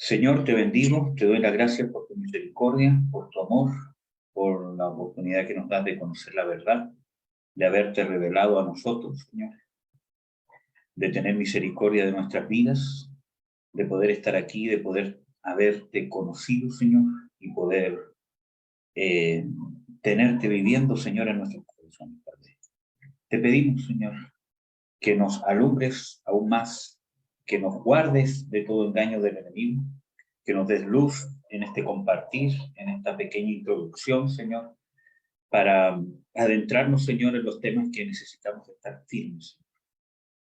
Señor, te bendigo, te doy las gracias por tu misericordia, por tu amor, por la oportunidad que nos das de conocer la verdad, de haberte revelado a nosotros, Señor, de tener misericordia de nuestras vidas, de poder estar aquí, de poder haberte conocido, Señor, y poder eh, tenerte viviendo, Señor, en nuestros corazones, Padre. Te pedimos, Señor, que nos alumbres aún más, que nos guardes de todo engaño del enemigo, que nos des luz en este compartir, en esta pequeña introducción, Señor, para adentrarnos, Señor, en los temas que necesitamos estar firmes.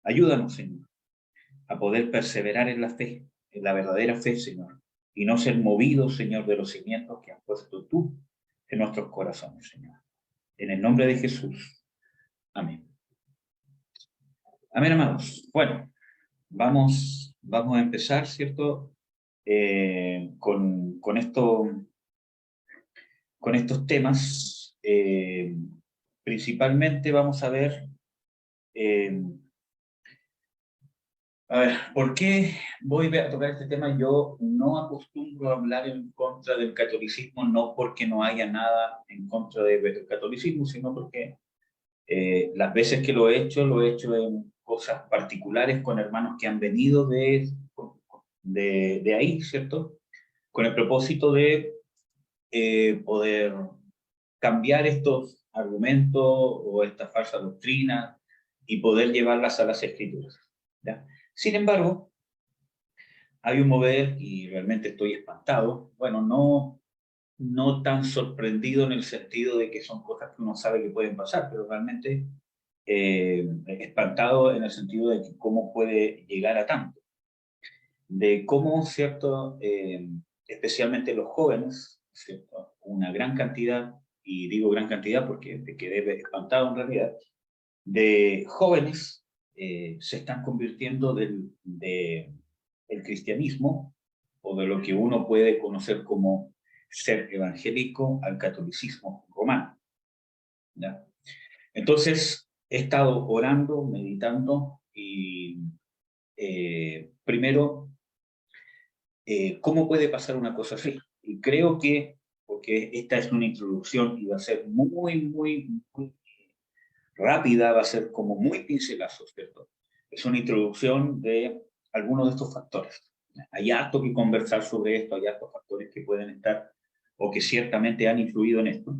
Ayúdanos, Señor, a poder perseverar en la fe, en la verdadera fe, Señor, y no ser movidos, Señor, de los cimientos que has puesto tú en nuestros corazones, Señor. En el nombre de Jesús. Amén. Amén, amados. Bueno, vamos a empezar, ¿cierto? Con estos temas. Principalmente vamos eh, a ver, ¿por qué voy a tocar este tema? Yo no acostumbro a hablar en contra del catolicismo, no porque no haya nada en contra del catolicismo, sino porque las veces que lo he hecho en cosas particulares con hermanos que han venido de ahí, ¿cierto? Con el propósito de poder cambiar estos argumentos o esta falsa doctrina y poder llevarlas a las escrituras, ¿ya? Sin embargo, hay un mover, y realmente estoy espantado, bueno, no tan sorprendido en el sentido de que son cosas que uno sabe que pueden pasar, pero realmente espantado en el sentido de que cómo puede llegar a tanto, de cómo, ¿cierto? Especialmente los jóvenes, ¿cierto? Una gran cantidad, y digo gran cantidad porque me quedé espantado en realidad, de jóvenes se están convirtiendo el cristianismo, o de lo que uno puede conocer como ser evangélico, al catolicismo romano, ¿ya? Entonces, he estado orando, meditando, y primero, ¿cómo puede pasar una cosa así? Y creo que, porque esta es una introducción y va a ser muy rápida, va a ser como muy pincelazo, ¿cierto? Es una introducción de algunos de estos factores. Hay harto que conversar sobre esto, hay hartos factores que pueden estar o que ciertamente han influido en esto.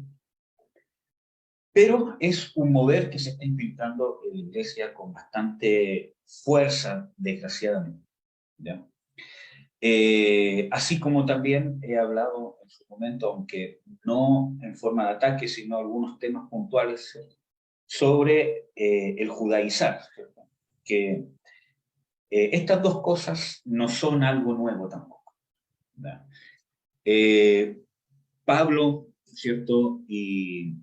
Pero es un mover que se está infiltrando en la iglesia con bastante fuerza, desgraciadamente, ¿ya? Así como también he hablado en su momento, aunque no en forma de ataque, sino algunos temas puntuales, ¿cierto? Sobre el judaizar, ¿cierto? Que estas dos cosas no son algo nuevo tampoco, ¿verdad? Eh, Pablo, ¿cierto? Y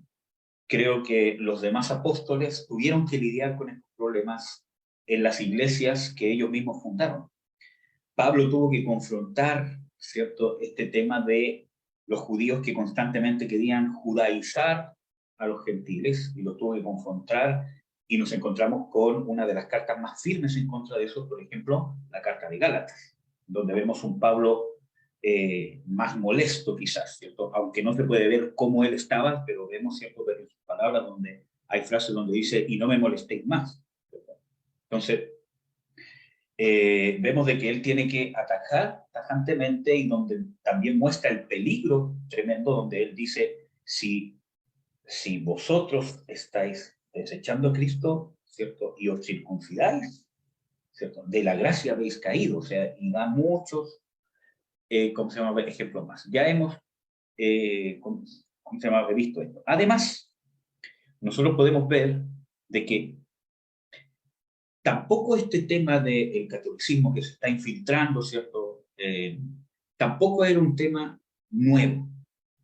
creo que los demás apóstoles tuvieron que lidiar con estos problemas en las iglesias que ellos mismos fundaron. Pablo tuvo que confrontar, ¿cierto?, este tema de los judíos que constantemente querían judaizar a los gentiles, y los tuvo que confrontar, y nos encontramos con una de las cartas más firmes en contra de eso, por ejemplo, la carta de Gálatas, donde vemos un Pablo más molesto quizás, ¿cierto? Aunque no se puede ver cómo él estaba, pero vemos, ¿cierto?, en sus palabras donde hay frases donde dice, y no me molestéis más, ¿cierto? Entonces, vemos de que él tiene que atajar tajantemente, y donde también muestra el peligro tremendo, donde él dice, si vosotros estáis desechando a Cristo, ¿cierto? Y os circuncidáis, ¿cierto? De la gracia habéis caído, o sea, y da muchos, ¿cómo se llama?, ejemplos más. Ya hemos, ¿cómo se llama?, visto esto. Además, nosotros podemos ver de que tampoco este tema del catolicismo que se está infiltrando, ¿cierto? Tampoco era un tema nuevo,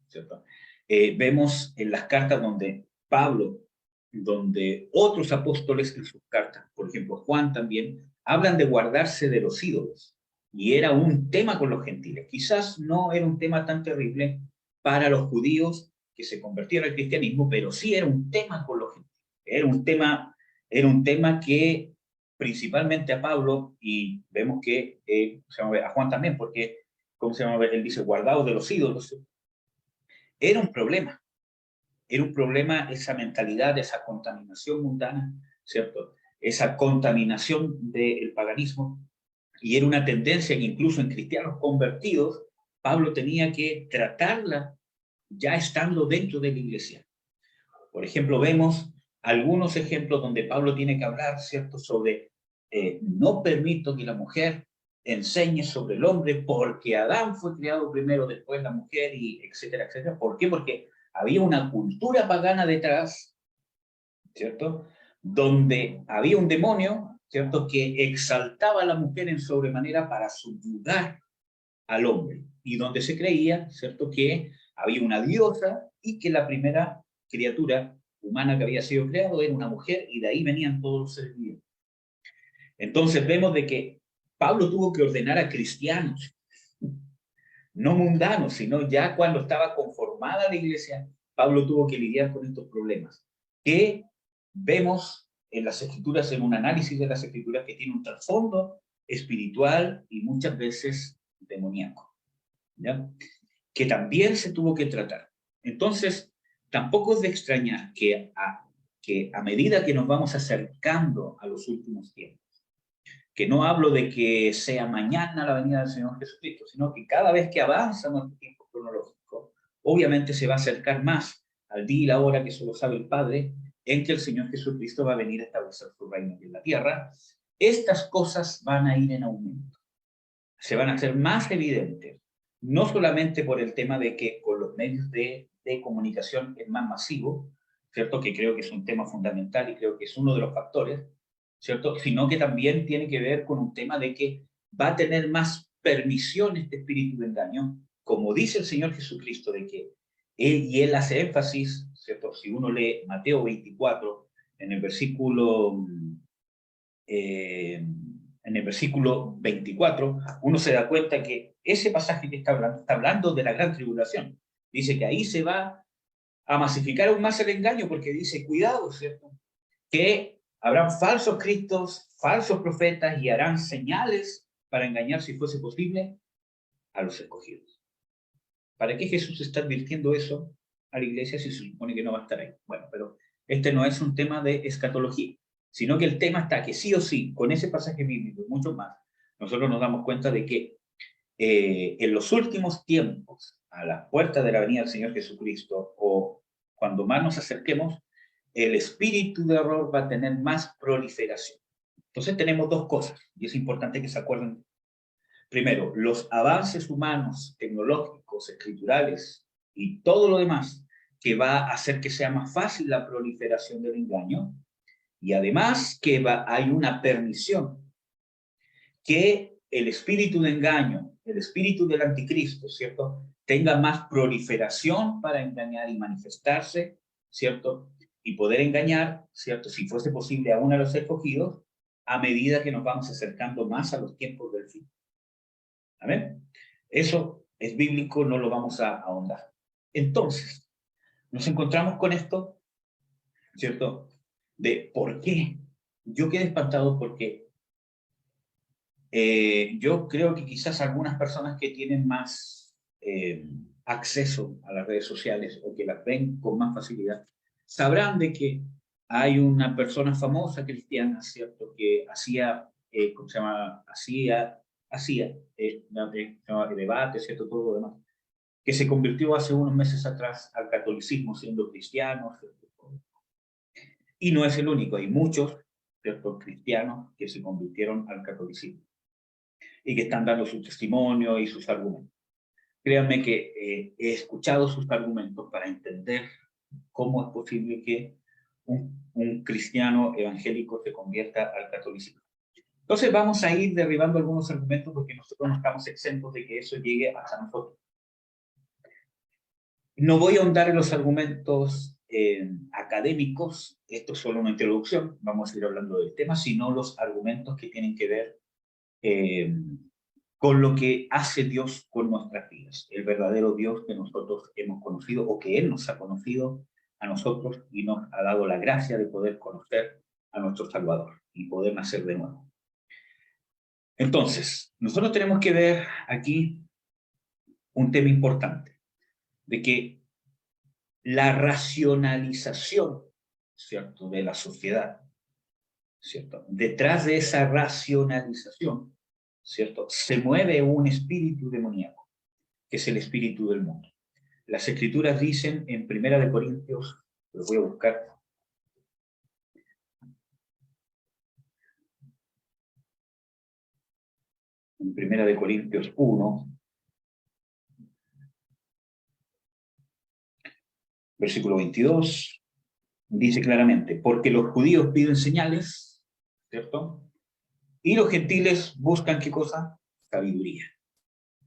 ¿cierto? Vemos en las cartas donde Pablo, donde otros apóstoles en sus cartas, por ejemplo Juan también, hablan de guardarse de los ídolos, y era un tema con los gentiles. Quizás no era un tema tan terrible para los judíos que se convertían al cristianismo, pero sí era un tema con los gentiles. Era un tema que principalmente a Pablo, y vemos que a Juan también, porque ¿cómo se llama? Él dice, guardados de los ídolos. Era un problema. Era un problema esa mentalidad, esa contaminación mundana, ¿cierto? Esa contaminación del paganismo. Y era una tendencia que incluso en cristianos convertidos, Pablo tenía que tratarla ya estando dentro de la iglesia. Por ejemplo, vemos algunos ejemplos donde Pablo tiene que hablar, ¿cierto?, sobre no permito que la mujer enseñe sobre el hombre porque Adán fue creado primero, después la mujer, y etcétera, etcétera. ¿Por qué? Porque había una cultura pagana detrás, ¿cierto?, donde había un demonio, ¿cierto?, que exaltaba a la mujer en sobremanera para subyugar al hombre, y donde se creía, ¿cierto?, que había una diosa y que la primera criatura humana que había sido creado era una mujer, y de ahí venían todos los seres vivos. Entonces vemos de que Pablo tuvo que ordenar a cristianos, no mundanos, sino ya cuando estaba conformada la iglesia, Pablo tuvo que lidiar con estos problemas, que vemos en las Escrituras, en un análisis de las Escrituras que tiene un trasfondo espiritual y muchas veces demoníaco, ¿ya?, que también se tuvo que tratar. Entonces, tampoco es de extrañar que a medida que nos vamos acercando a los últimos tiempos, que no hablo de que sea mañana la venida del Señor Jesucristo, sino que cada vez que avanza nuestro tiempo cronológico, obviamente se va a acercar más al día y la hora que solo sabe el Padre, en que el Señor Jesucristo va a venir a establecer su reino en la tierra. Estas cosas van a ir en aumento, se van a hacer más evidentes, no solamente por el tema de que con los medios de comunicación es más masivo, ¿cierto?, que creo que es un tema fundamental y creo que es uno de los factores, ¿cierto?, sino que también tiene que ver con un tema de que va a tener más permisión este espíritu de engaño, como dice el Señor Jesucristo, de que Él hace énfasis, ¿cierto?, si uno lee Mateo 24, en el versículo... en el versículo 24, uno se da cuenta que ese pasaje que está hablando de la gran tribulación. Dice que ahí se va a masificar aún más el engaño, porque dice, cuidado, ¿cierto?, que habrán falsos cristos, falsos profetas, y harán señales para engañar, si fuese posible, a los escogidos. ¿Para qué Jesús está advirtiendo eso a la iglesia si se supone que no va a estar ahí? Bueno, pero este no es un tema de escatología, sino que el tema está que sí o sí, con ese pasaje bíblico y mucho más, nosotros nos damos cuenta de que en los últimos tiempos, a las puertas de la venida del Señor Jesucristo, o cuando más nos acerquemos, el espíritu de error va a tener más proliferación. Entonces tenemos dos cosas, y es importante que se acuerden. Primero, los avances humanos, tecnológicos, escriturales y todo lo demás que va a hacer que sea más fácil la proliferación del engaño, y además que hay una permisión que el espíritu de engaño, el espíritu del anticristo, ¿cierto?, tenga más proliferación para engañar y manifestarse, ¿cierto?, y poder engañar, ¿cierto?, si fuese posible aún a los escogidos, a medida que nos vamos acercando más a los tiempos del fin. ¿Amén? Eso es bíblico, no lo vamos a ahondar. Entonces, nos encontramos con esto, ¿cierto?, de por qué. Yo quedé espantado porque yo creo que quizás algunas personas que tienen más acceso a las redes sociales o que las ven con más facilidad, sabrán de que hay una persona famosa cristiana, ¿cierto?, que hacía, ¿cómo se llama? Hacía debate, ¿cierto?, todo lo demás, que se convirtió hace unos meses atrás al catolicismo siendo cristiano, ¿cierto? Y no es el único, hay muchos, ¿cierto?, cristianos que se convirtieron al catolicismo y que están dando su testimonio y sus argumentos. Créanme que he escuchado sus argumentos para entender cómo es posible que un cristiano evangélico se convierta al catolicismo. Entonces vamos a ir derribando algunos argumentos porque nosotros no estamos exentos de que eso llegue hasta nosotros. No voy a ahondar en los argumentos académicos, esto es solo una introducción, vamos a ir hablando del tema, sino los argumentos que tienen que ver con lo que hace Dios con nuestras vidas, el verdadero Dios que nosotros hemos conocido o que Él nos ha conocido a nosotros y nos ha dado la gracia de poder conocer a nuestro Salvador y poder nacer de nuevo. Entonces, nosotros tenemos que ver aquí un tema importante, de que la racionalización, ¿cierto?, de la sociedad, ¿cierto? Detrás de esa racionalización, ¿cierto?, se mueve un espíritu demoníaco, que es el espíritu del mundo. Las Escrituras dicen en 1 Corintios, lo voy a buscar, en 1 Corintios 1, versículo 22, dice claramente, porque los judíos piden señales, ¿cierto? Y los gentiles buscan, ¿qué cosa? Sabiduría.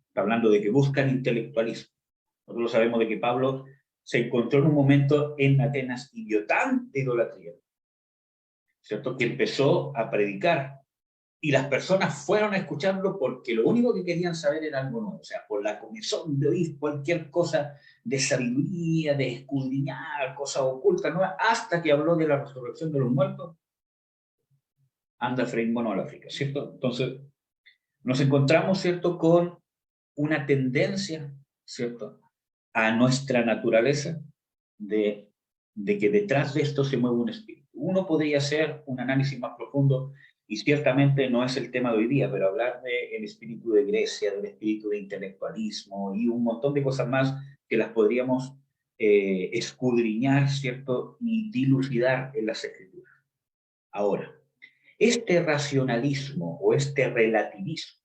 Está hablando de que buscan intelectualismo. Nosotros sabemos de que Pablo se encontró en un momento en Atenas y vio tanta idolatría, ¿cierto?, que empezó a predicar. Y las personas fueron a escucharlo porque lo único que querían saber era algo nuevo. O sea, por la comezón de oír cualquier cosa de sabiduría, de escudriñar, cosas ocultas, nuevas, hasta que habló de la resurrección de los muertos, anda Efraín mono al África, ¿cierto? Entonces, nos encontramos, ¿cierto?, con una tendencia, ¿cierto?, a nuestra naturaleza de que detrás de esto se mueve un espíritu. Uno podría hacer un análisis más profundo, y ciertamente no es el tema de hoy día, pero hablar del espíritu de Grecia, del espíritu de intelectualismo y un montón de cosas más que las podríamos escudriñar, ¿cierto?, y dilucidar en las Escrituras. Ahora, este racionalismo o este relativismo,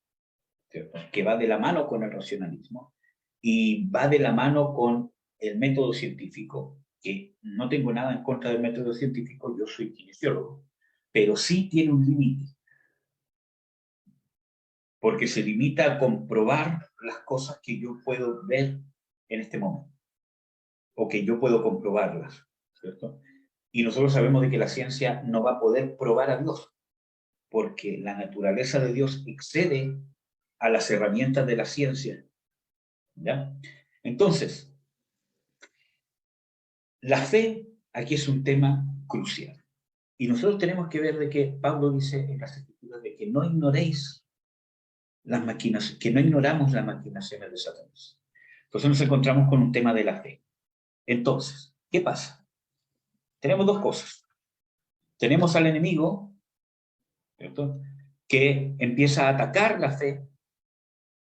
¿cierto?, que va de la mano con el racionalismo y va de la mano con el método científico, que no tengo nada en contra del método científico, yo soy kinesiólogo, pero sí tiene un límite, porque se limita a comprobar las cosas que yo puedo ver en este momento, o que yo puedo comprobarlas, ¿cierto? Y nosotros sabemos de que la ciencia no va a poder probar a Dios, porque la naturaleza de Dios excede a las herramientas de la ciencia, ¿ya? Entonces, la fe aquí es un tema crucial. Y nosotros tenemos que ver de que Pablo dice en las Escrituras de que no ignoréis las máquinas, que no ignoramos las maquinaciones de Satanás. Entonces nos encontramos con un tema de la fe. Entonces, ¿qué pasa? Tenemos dos cosas. Tenemos al enemigo, ¿cierto?, que empieza a atacar la fe.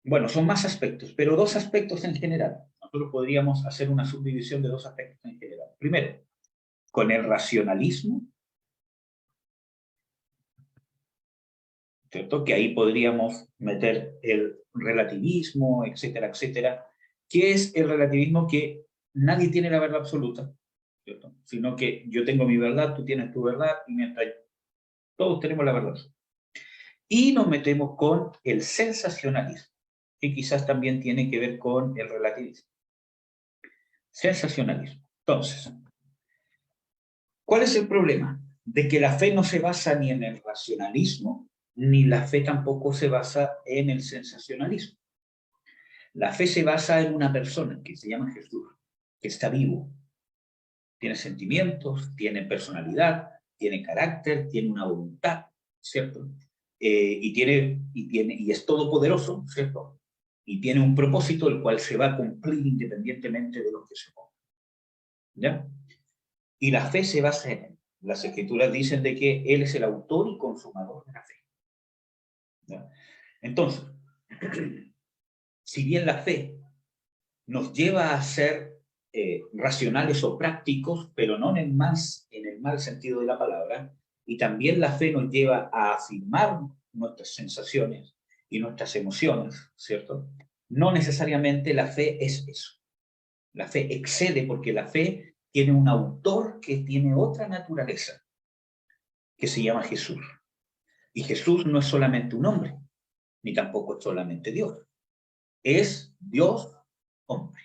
Bueno, son más aspectos, pero dos aspectos en general. Nosotros podríamos hacer una subdivisión de dos aspectos en general. Primero, con el racionalismo, ¿cierto?, que ahí podríamos meter el relativismo, etcétera, etcétera. ¿Qué es el relativismo? Que nadie tiene la verdad absoluta, ¿cierto?, sino que yo tengo mi verdad, tú tienes tu verdad, y mientras todos tenemos la verdad. Y nos metemos con el sensacionalismo, que quizás también tiene que ver con el relativismo. Sensacionalismo. Entonces, ¿cuál es el problema? De que la fe no se basa ni en el racionalismo, ni la fe tampoco se basa en el sensacionalismo. La fe se basa en una persona que se llama Jesús, que está vivo. Tiene sentimientos, tiene personalidad, tiene carácter, tiene una voluntad, ¿cierto? Y es todopoderoso, ¿cierto? Y tiene un propósito el cual se va a cumplir independientemente de lo que se ponga, ¿ya? Y la fe se basa en él. Las Escrituras dicen de que él es el autor y consumador de la fe, ¿ya? Entonces, si bien la fe nos lleva a ser racionales o prácticos, pero no en el mal sentido de la palabra, y también la fe nos lleva a afirmar nuestras sensaciones y nuestras emociones, ¿cierto? No necesariamente la fe es eso. La fe excede porque la fe tiene un autor que tiene otra naturaleza, que se llama Jesús. Y Jesús no es solamente un hombre, ni tampoco es solamente Dios. Es Dios hombre.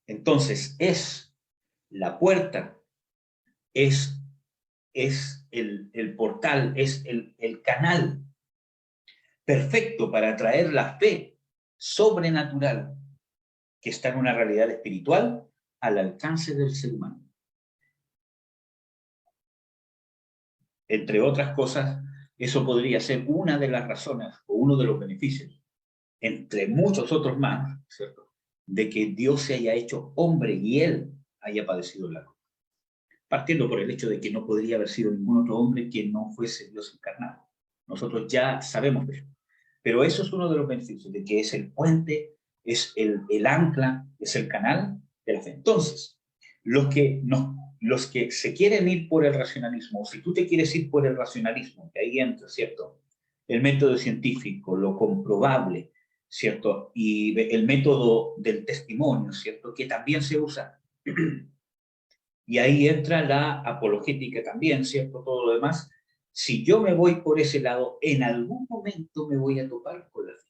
Entonces, es la puerta, es el portal, es el canal perfecto para traer la fe sobrenatural que está en una realidad espiritual al alcance del ser humano. Entre otras cosas, eso podría ser una de las razones o uno de los beneficios, entre muchos otros más, ¿cierto?, de que Dios se haya hecho hombre y Él haya padecido la cruz. Partiendo por el hecho de que no podría haber sido ningún otro hombre que no fuese Dios encarnado. Nosotros ya sabemos de eso. Pero eso es uno de los beneficios, de que es el puente, es el ancla, es el canal de la fe. Entonces, los que se quieren ir por el racionalismo, o si tú te quieres ir por el racionalismo, que ahí entra, ¿cierto? El método científico, lo comprobable, ¿cierto? Y el método del testimonio, ¿cierto? Que también se usa. Y ahí entra la apologética también, ¿cierto? Todo lo demás. Si yo me voy por ese lado, en algún momento me voy a topar con la fe,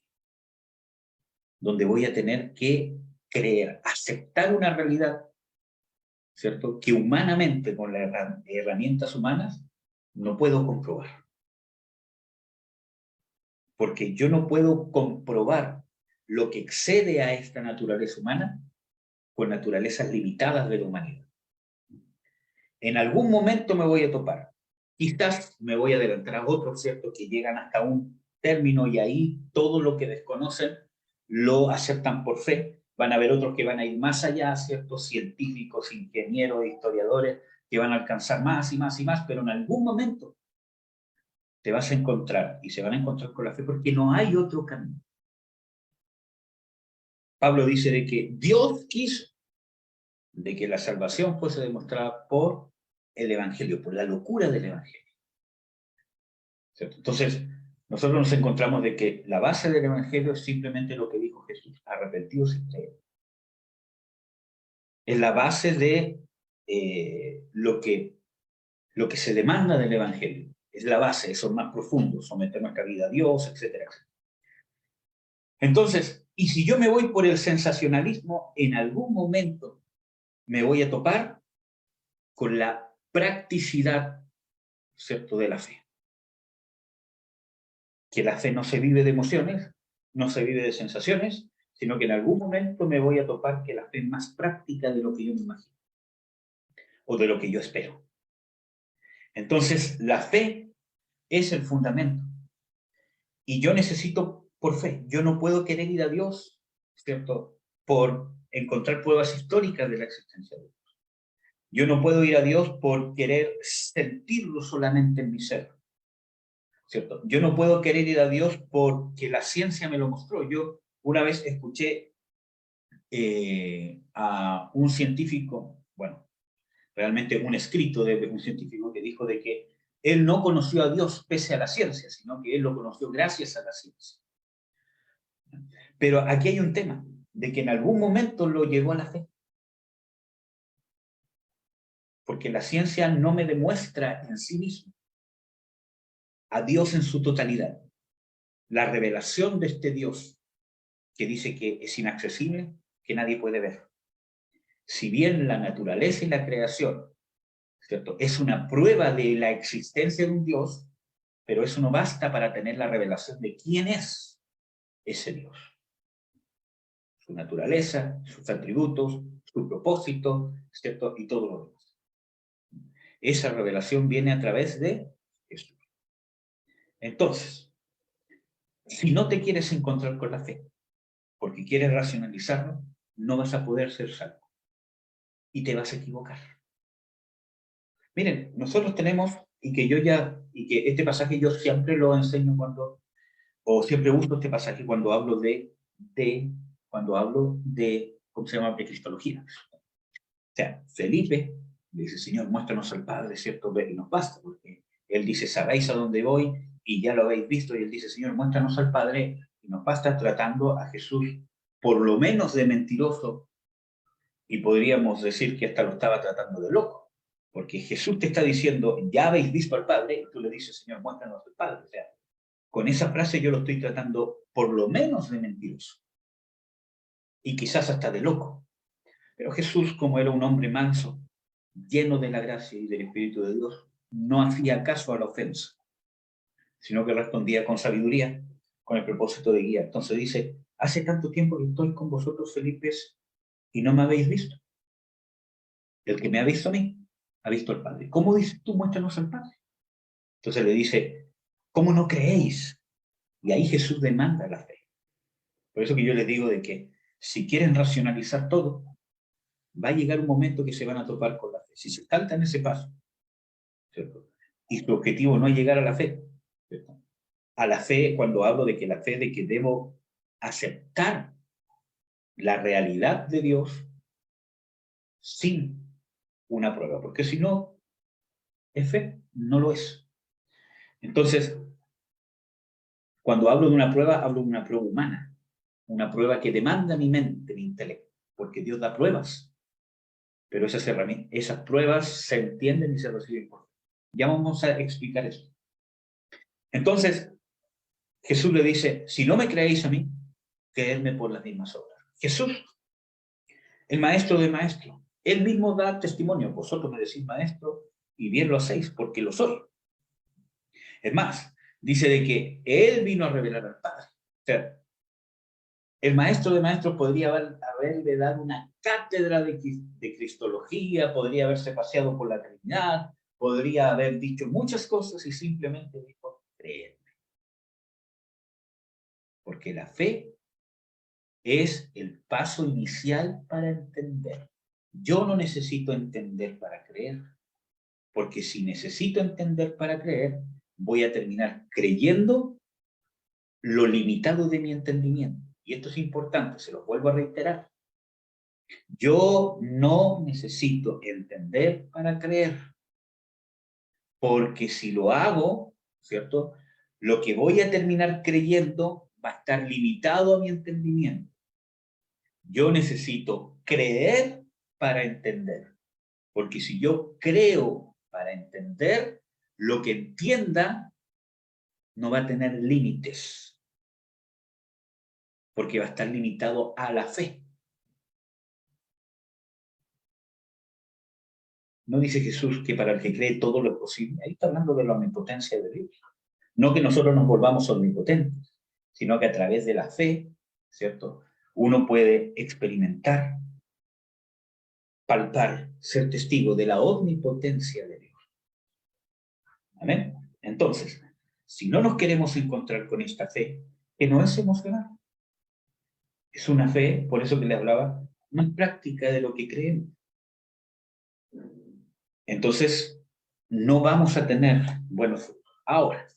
donde voy a tener que creer, aceptar una realidad, ¿cierto? Que humanamente, con las herramientas humanas, no puedo comprobar. Porque yo no puedo comprobar lo que excede a esta naturaleza humana con naturalezas limitadas de la humanidad. En algún momento me voy a topar. Quizás me voy a adelantar a otros, ¿cierto? Que llegan hasta un término y ahí todo lo que desconocen lo aceptan por fe. Van a haber otros que van a ir más allá, ¿cierto? Científicos, ingenieros, historiadores, que van a alcanzar más y más y más, pero en algún momento te vas a encontrar y se van a encontrar con la fe porque no hay otro camino. Pablo dice de que Dios quiso de que la salvación fuese demostrada por el Evangelio, por la locura del Evangelio. ¿Cierto? Entonces, nosotros nos encontramos de que la base del Evangelio es simplemente lo que dijo Jesús, arrepentidos y creed. Es la base de lo que se demanda del Evangelio. Es la base, eso es más profundo, someter nuestra vida a Dios, etcétera, etcétera. Entonces, y si yo me voy por el sensacionalismo, en algún momento me voy a topar con la practicidad, ¿cierto?, de la fe. Que la fe no se vive de emociones, no se vive de sensaciones, sino que en algún momento me voy a topar que la fe es más práctica de lo que yo me imagino, o de lo que yo espero. Entonces, la fe es el fundamento. Y yo necesito por fe. Yo no puedo querer ir a Dios, ¿cierto?, por encontrar pruebas históricas de la existencia de Dios. Yo no puedo ir a Dios por querer sentirlo solamente en mi ser, ¿cierto? Yo no puedo querer ir a Dios porque la ciencia me lo mostró. Yo una vez escuché a un científico, bueno, realmente un escrito de un científico que dijo de que él no conoció a Dios pese a la ciencia, sino que él lo conoció gracias a la ciencia. Pero aquí hay un tema, de que en algún momento lo llevó a la fe. Porque la ciencia no me demuestra en sí mismo a Dios en su totalidad. La revelación de este Dios, que dice que es inaccesible, que nadie puede ver. Si bien la naturaleza y la creación, ¿cierto?, es una prueba de la existencia de un Dios, pero eso no basta para tener la revelación de quién es ese Dios. Su naturaleza, sus atributos, su propósito, ¿cierto?, y todo lo demás. Esa revelación viene a través de Jesús. Entonces, si no te quieres encontrar con la fe, porque quieres racionalizarlo, no vas a poder ser salvo. Y te vas a equivocar. Miren, nosotros tenemos, y que este pasaje yo siempre lo enseño o siempre uso este pasaje cuando hablo ¿cómo se llama?, de cristología. O sea, Felipe le dice, Señor, muéstranos al Padre, ¿cierto?, y nos basta, porque él dice, sabéis a dónde voy, y ya lo habéis visto, y él dice, Señor, muéstranos al Padre, y nos basta, tratando a Jesús por lo menos de mentiroso, y podríamos decir que hasta lo estaba tratando de loco, porque Jesús te está diciendo, ya habéis visto al Padre, y tú le dices, Señor, muéstranos al Padre. O sea, con esa frase yo lo estoy tratando por lo menos de mentiroso, y quizás hasta de loco. Pero Jesús, como era un hombre manso, lleno de la gracia y del Espíritu de Dios, no hacía caso a la ofensa, sino que respondía con sabiduría, con el propósito de guiar. Entonces dice, hace tanto tiempo que estoy con vosotros, Felipe, y no me habéis visto. El que me ha visto a mí, ha visto al Padre. ¿Cómo dices tú, muéstranos al Padre? Entonces le dice, ¿cómo no creéis? Y ahí Jesús demanda la fe. Por eso que yo les digo de que si quieren racionalizar todo, va a llegar un momento que se van a topar con la fe. Si se saltan ese paso, ¿cierto? Y su objetivo no es llegar a la fe, ¿cierto? A la fe, cuando hablo de que la fe, de que debo aceptar la realidad de Dios sin una prueba, porque si no, es fe, no lo es. Entonces, cuando hablo de una prueba, hablo de una prueba humana, una prueba que demanda mi mente, mi intelecto, porque Dios da pruebas, pero esas pruebas se entienden y se reciben por fe. Ya vamos a explicar eso. Entonces, Jesús le dice, si no me creéis a mí, creedme por las mismas obras. Jesús, el maestro de maestros, él mismo da testimonio. Vosotros me decís maestro y bien lo hacéis porque lo soy. Es más, dice de que él vino a revelar al Padre. O sea, el maestro de maestros podría haberle dado una cátedra de cristología, podría haberse paseado por la Trinidad, podría haber dicho muchas cosas y simplemente dijo, creedme. Porque la fe es el paso inicial para entender. Yo no necesito entender para creer, porque si necesito entender para creer, voy a terminar creyendo lo limitado de mi entendimiento. Y esto es importante, se lo vuelvo a reiterar. Yo no necesito entender para creer, porque si lo hago, ¿cierto? Lo que voy a terminar creyendo va a estar limitado a mi entendimiento. Yo necesito creer para entender, porque si yo creo para entender, lo que entienda no va a tener límites, porque va a estar limitado a la fe. ¿No dice Jesús que para el que cree todo lo es posible? Ahí está hablando de la omnipotencia de Dios. No que nosotros nos volvamos omnipotentes, sino que a través de la fe, ¿cierto? Uno puede experimentar, palpar, ser testigo de la omnipotencia de Dios. ¿Amén? Entonces, si no nos queremos encontrar con esta fe, que no es emocional, es una fe, por eso que le hablaba, más práctica de lo que creemos. Entonces, no vamos a tener buenos frutos. Ahora,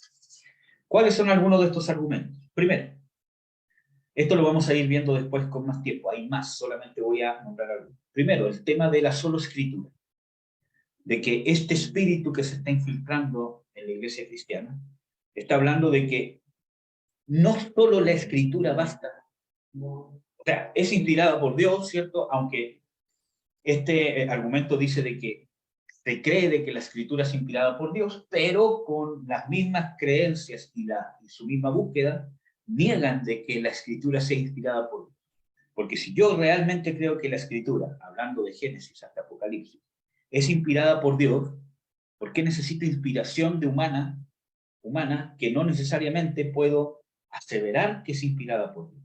¿cuáles son algunos de estos argumentos? Primero, esto lo vamos a ir viendo después con más tiempo, hay más, solamente voy a nombrar algo. Primero, el tema de la solo escritura, de que este espíritu que se está infiltrando en la iglesia cristiana, está hablando de que no solo la escritura basta, o sea, es inspirada por Dios, ¿cierto? Aunque este argumento dice de que se cree de que la escritura es inspirada por Dios, pero con las mismas creencias y su misma búsqueda, niegan de que la escritura sea inspirada por Dios. Porque si yo realmente creo que la escritura, hablando de Génesis hasta Apocalipsis, es inspirada por Dios, ¿por qué necesito inspiración de humana que no necesariamente puedo aseverar que es inspirada por Dios?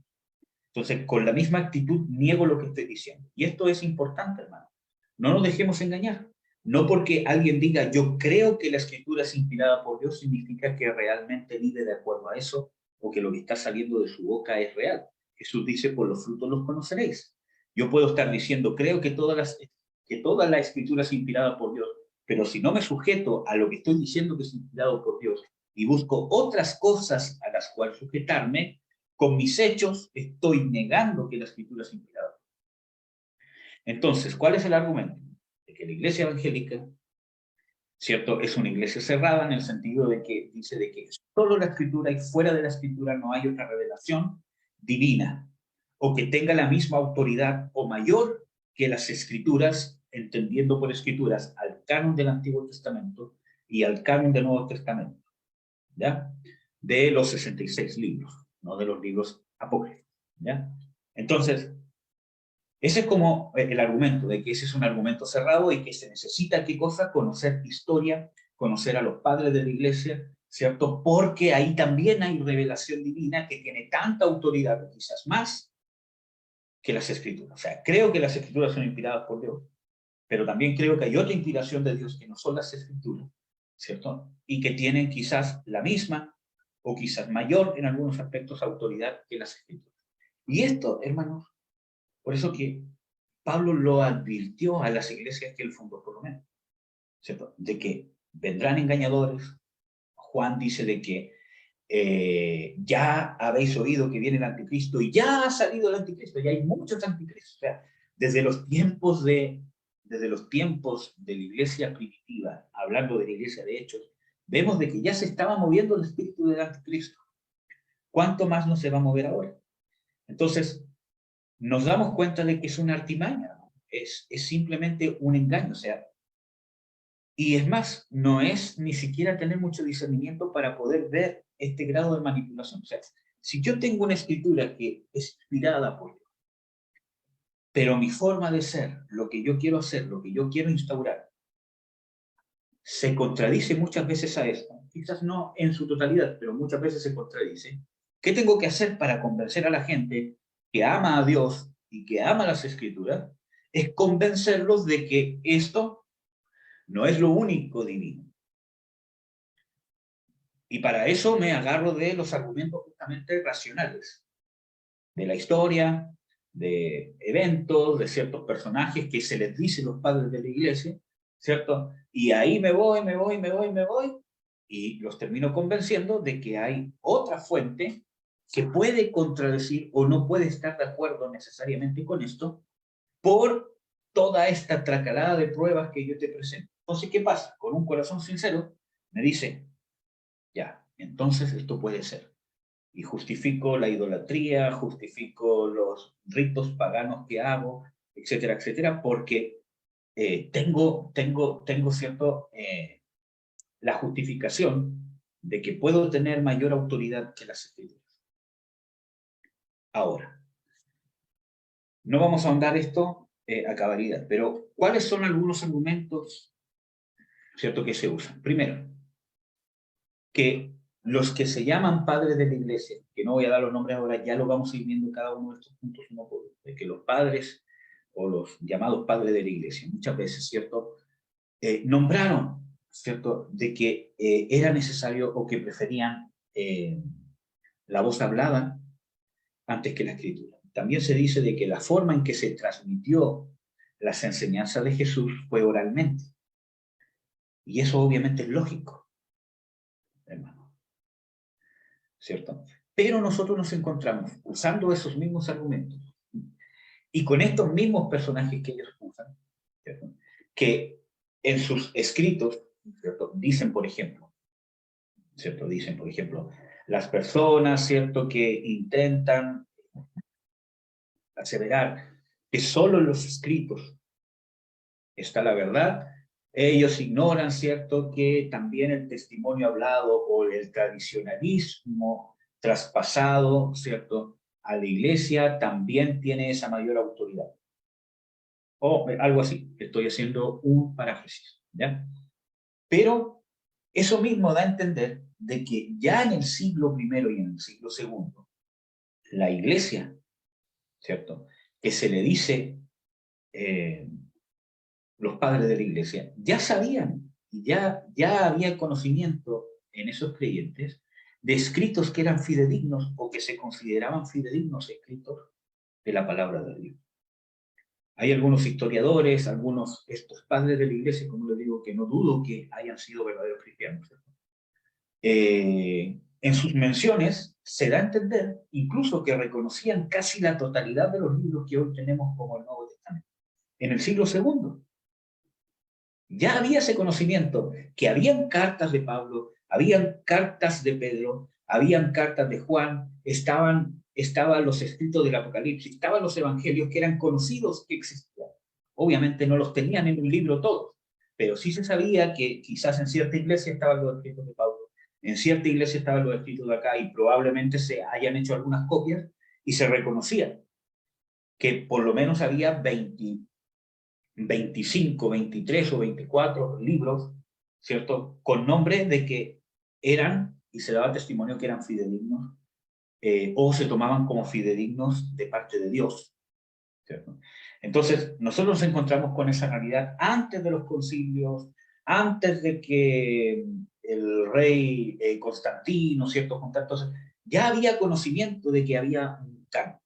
Entonces, con la misma actitud niego lo que estoy diciendo. Y esto es importante, hermano. No nos dejemos engañar. No porque alguien diga, yo creo que la escritura es inspirada por Dios, significa que realmente vive de acuerdo a eso, o que lo que está saliendo de su boca es real. Jesús dice, por los frutos los conoceréis. Yo puedo estar diciendo, creo que toda la escritura es inspirada por Dios, pero si no me sujeto a lo que estoy diciendo que es inspirado por Dios, y busco otras cosas a las cuales sujetarme, con mis hechos estoy negando que la escritura es inspirada. Entonces, ¿cuál es el argumento? De que la iglesia evangélica, ¿cierto?, es una iglesia cerrada en el sentido de que dice de que solo la escritura y fuera de la escritura no hay otra revelación divina o que tenga la misma autoridad o mayor que las escrituras, entendiendo por escrituras al canon del Antiguo Testamento y al canon del Nuevo Testamento, ¿ya? De los 66 libros, no de los libros apócrifos, ¿ya? Entonces, ese es como el argumento, de que ese es un argumento cerrado y que se necesita, ¿qué cosa? Conocer historia, conocer a los padres de la iglesia, ¿cierto? Porque ahí también hay revelación divina que tiene tanta autoridad, quizás más, que las escrituras. O sea, creo que las escrituras son inspiradas por Dios, pero también creo que hay otra inspiración de Dios que no son las escrituras, ¿cierto? Y que tienen quizás la misma o quizás mayor en algunos aspectos autoridad que las escrituras. Y esto, hermanos, Por eso que Pablo lo advirtió a las iglesias que él fundó, por lo menos, ¿cierto? De que vendrán engañadores. Juan dice de que ya habéis oído que viene el anticristo y ya ha salido el anticristo, ya hay muchos anticristos. O sea, desde los tiempos de la iglesia primitiva, hablando de la iglesia de Hechos, vemos de que ya se estaba moviendo el espíritu del anticristo. ¿Cuánto más no se va a mover ahora? Entonces, nos damos cuenta de que es una artimaña, ¿no? Es simplemente un engaño, o sea, y es más, no es ni siquiera tener mucho discernimiento para poder ver este grado de manipulación. O sea, si yo tengo una escritura que es inspirada por Dios, pero mi forma de ser, lo que yo quiero hacer, lo que yo quiero instaurar, se contradice muchas veces a esto, quizás no en su totalidad, pero muchas veces se contradice. ¿Qué tengo que hacer para convencer a la gente que ama a Dios y que ama las escrituras? Es convencerlos de que esto no es lo único divino. Y para eso me agarro de los argumentos justamente racionales, de la historia, de eventos, de ciertos personajes que se les dice los padres de la iglesia, ¿cierto? Y ahí me voy, y los termino convenciendo de que hay otra fuente que puede contradecir o no puede estar de acuerdo necesariamente con esto por toda esta tracalada de pruebas que yo te presento. Entonces, ¿qué pasa? Con un corazón sincero, me dice, ya, entonces esto puede ser. Y justifico la idolatría, justifico los ritos paganos que hago, etcétera, etcétera, porque tengo cierto, la justificación de que puedo tener mayor autoridad que las escrituras. Ahora, no vamos a ahondar esto a cabalidad, pero ¿cuáles son algunos argumentos, cierto, que se usan? Primero, que los que se llaman padres de la iglesia, que no voy a dar los nombres ahora, ya lo vamos a ir viendo cada uno de estos puntos uno por uno, de que los padres o los llamados padres de la iglesia, muchas veces, ¿cierto? Nombraron, ¿cierto?, de que era necesario o que preferían la voz hablada antes que la escritura. También se dice de que la forma en que se transmitió las enseñanzas de Jesús fue oralmente. Y eso obviamente es lógico, hermano, ¿cierto? Pero nosotros nos encontramos usando esos mismos argumentos y con estos mismos personajes que ellos usan, ¿cierto?, que en sus escritos, ¿cierto?, dicen, por ejemplo, ¿cierto?, dicen, por ejemplo, las personas, ¿cierto?, que intentan aseverar que solo en los escritos está la verdad, ellos ignoran, ¿cierto?, que también el testimonio hablado o el tradicionalismo traspasado, ¿cierto?, a la iglesia también tiene esa mayor autoridad. O algo así, estoy haciendo un paráfrasis, ¿ya? Pero eso mismo da a entender de que ya en el siglo I y en el siglo II, la iglesia, ¿cierto?, que se le dice los padres de la iglesia, ya sabían, ya había conocimiento en esos creyentes de escritos que eran fidedignos o que se consideraban fidedignos escritos de la palabra de Dios. Hay algunos historiadores, estos padres de la iglesia, como les digo, que no dudo que hayan sido verdaderos cristianos. En sus menciones se da a entender incluso que reconocían casi la totalidad de los libros que hoy tenemos como el Nuevo Testamento. En el siglo II ya había ese conocimiento, que habían cartas de Pablo, habían cartas de Pedro, habían cartas de Juan, estaban los escritos del Apocalipsis, estaban los evangelios que eran conocidos que existían. Obviamente no los tenían en un libro todos, pero sí se sabía que quizás en cierta iglesia estaban los escritos de Pablo, en cierta iglesia estaban los escritos de acá, y probablemente se hayan hecho algunas copias y se reconocía que por lo menos había 25, 23 o 24 libros, ¿cierto?, con nombre de que eran, y se daba testimonio que eran fidedignos, o se tomaban como fidedignos de parte de Dios, ¿cierto? Entonces, nosotros nos encontramos con esa realidad antes de los concilios, antes de que el rey Constantino, ¿cierto?, entonces, ya había conocimiento de que había un canon,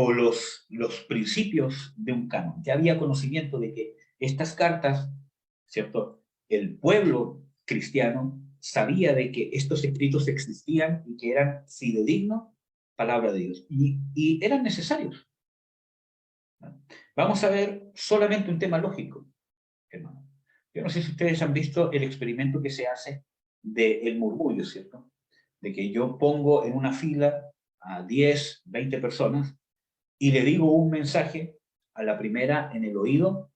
o los principios de un canon. Ya había conocimiento de que estas cartas, ¿cierto? El pueblo cristiano sabía de que estos escritos existían y que eran fidedignos, palabra de Dios, y eran necesarios. Vamos a ver solamente un tema lógico, hermano. Yo no sé si ustedes han visto el experimento que se hace del murmullo, ¿cierto? De que yo pongo en una fila a 10, 20 personas y le digo un mensaje a la primera en el oído,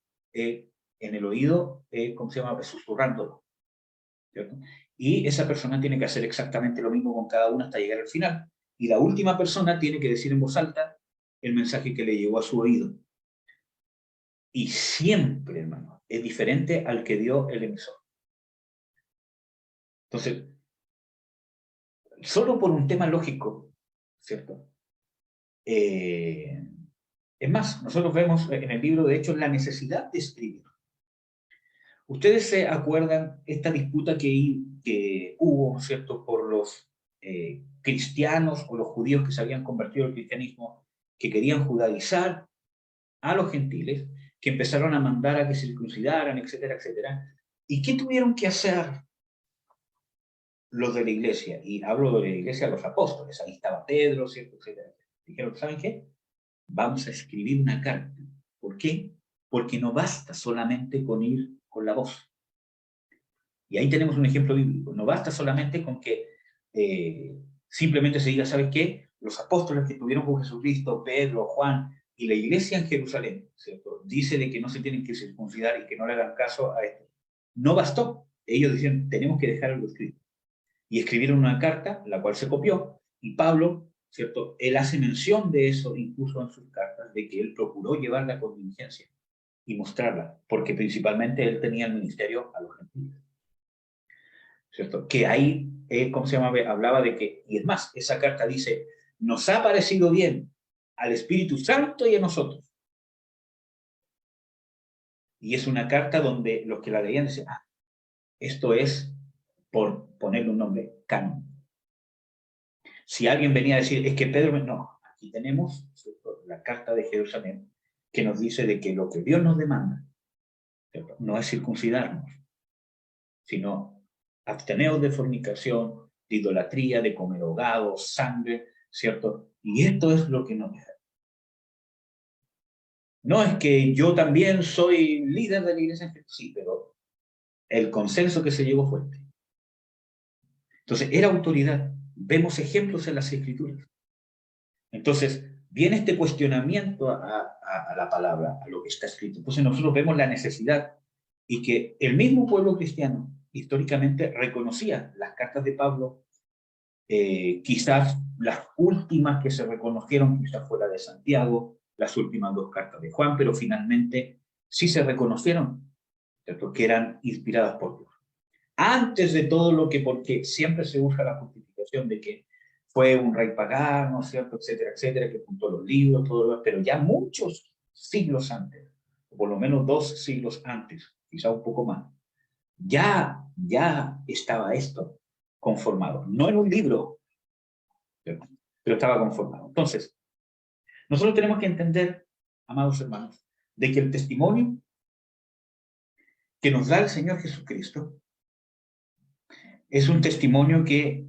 ¿cómo se llama? Susurrándolo, ¿cierto? Y esa persona tiene que hacer exactamente lo mismo con cada una hasta llegar al final. Y la última persona tiene que decir en voz alta el mensaje que le llegó a su oído. Y siempre, hermano, es diferente al que dio el emisor. Entonces, solo por un tema lógico, ¿cierto? Es más, nosotros vemos en el libro, de hecho, la necesidad de escribir. Ustedes se acuerdan esta disputa que hubo, ¿cierto?, por los cristianos o los judíos que se habían convertido al cristianismo, que querían judaizar a los gentiles, que empezaron a mandar a que se circuncidaran, etcétera, etcétera. ¿Y qué tuvieron que hacer los de la iglesia? Y hablo de la iglesia, los apóstoles, ahí estaba Pedro, ¿cierto?, etcétera. Dijeron, ¿saben qué? Vamos a escribir una carta. ¿Por qué? Porque no basta solamente con ir con la voz. Y ahí tenemos un ejemplo bíblico. No basta solamente con que simplemente se diga, ¿sabes qué? Los apóstoles que estuvieron con Jesucristo, Pedro, Juan, y la iglesia en Jerusalén, ¿cierto?, dice de que no se tienen que circuncidar y que no le hagan caso a esto. No bastó. Ellos decían, tenemos que dejar algo escrito. Y escribieron una carta, la cual se copió, y Pablo, ¿cierto?, él hace mención de eso incluso en sus cartas, de que él procuró llevarla con diligencia y mostrarla, porque principalmente él tenía el ministerio a los gentiles, ¿cierto? Que ahí, ¿cómo se llama? Hablaba de que, y es más, esa carta dice, nos ha parecido bien al Espíritu Santo y a nosotros. Y es una carta donde los que la leían decían, esto es, por ponerle un nombre, canon. Si alguien venía a decir, es que Pedro, no, aquí tenemos, ¿cierto?, la carta de Jerusalén, que nos dice de que lo que Dios nos demanda, ¿cierto?, no es circuncidarnos, sino absteneos de fornicación, de idolatría, de comer ahogado, sangre, ¿cierto? Y esto es lo que nos deja. No es que yo también soy líder de la iglesia, sí, pero el consenso que se llegó fue este. Entonces, era autoridad. Vemos ejemplos en las Escrituras. Entonces, viene este cuestionamiento a la palabra, a lo que está escrito. Entonces, nosotros vemos la necesidad y que el mismo pueblo cristiano históricamente reconocía las cartas de Pablo, quizás las últimas que se reconocieron, quizás fuera de Santiago, las últimas dos cartas de Juan, pero finalmente sí se reconocieron, ¿cierto?, que eran inspiradas por Dios. Antes de todo lo que, porque siempre se usa la justificación de que fue un rey pagano, ¿cierto?, etcétera, etcétera, que apuntó los libros, todo lo, pero ya muchos siglos antes, o por lo menos 2 siglos antes, quizá un poco más, ya estaba esto conformado. No en un libro, pero estaba conformado. Entonces, nosotros tenemos que entender, amados hermanos, de que el testimonio que nos da el Señor Jesucristo es un testimonio que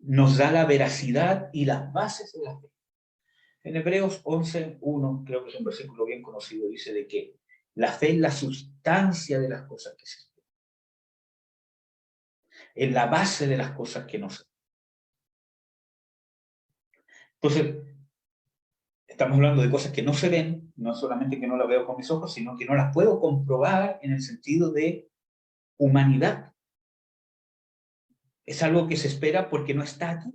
nos da la veracidad y las bases de la fe. En Hebreos 11:1, creo que es un versículo bien conocido, dice de que la fe es la sustancia de las cosas que se esperan. Es la base de las cosas que no se ven. Entonces, estamos hablando de cosas que no se ven, no solamente que no las veo con mis ojos, sino que no las puedo comprobar en el sentido de humanidad. Es algo que se espera porque no está aquí,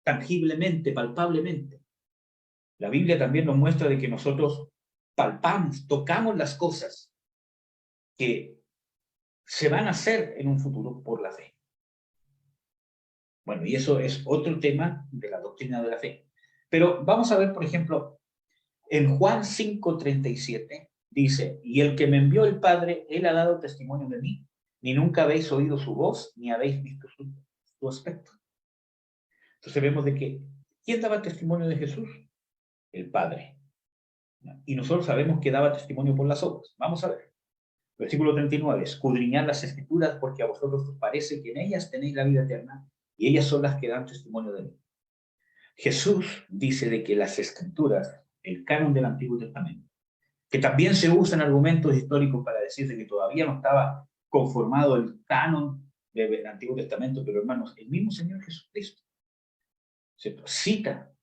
tangiblemente, palpablemente. La Biblia también nos muestra de que nosotros palpamos, tocamos las cosas que se van a hacer en un futuro por la fe. Bueno, y eso es otro tema de la doctrina de la fe. Pero vamos a ver, por ejemplo, en Juan 5:37 dice, y el que me envió el Padre, él ha dado testimonio de mí, ni nunca habéis oído su voz, ni habéis visto su aspecto. Entonces vemos de que, ¿quién daba testimonio de Jesús? El Padre. Y nosotros sabemos que daba testimonio por las obras. Vamos a ver. Versículo 39. Escudriñad las Escrituras porque a vosotros os parece que en ellas tenéis la vida eterna y ellas son las que dan testimonio de mí. Jesús dice de que las Escrituras, el canon del Antiguo Testamento, que también se usan argumentos históricos para decir de que todavía no estaba conformado el canon del Antiguo Testamento, pero hermanos, el mismo Señor Jesucristo, ¿cierto?, cita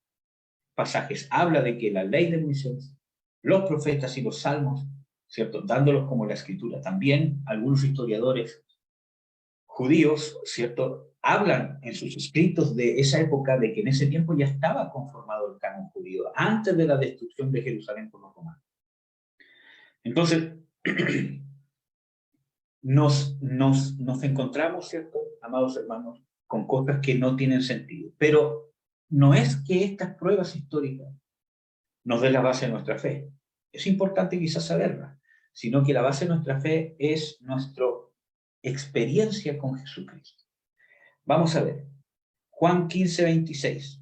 pasajes, habla de que la ley de Moisés, los profetas y los salmos, ¿cierto?, dándolos como la Escritura. También algunos historiadores judíos, ¿cierto?, hablan en sus escritos de esa época de que en ese tiempo ya estaba conformado el canon judío, antes de la destrucción de Jerusalén por los romanos. Entonces, nos encontramos, ¿cierto?, amados hermanos, con cosas que no tienen sentido. Pero no es que estas pruebas históricas nos den la base de nuestra fe. Es importante quizás saberla, sino que la base de nuestra fe es nuestra experiencia con Jesucristo. Vamos a ver. Juan 15:26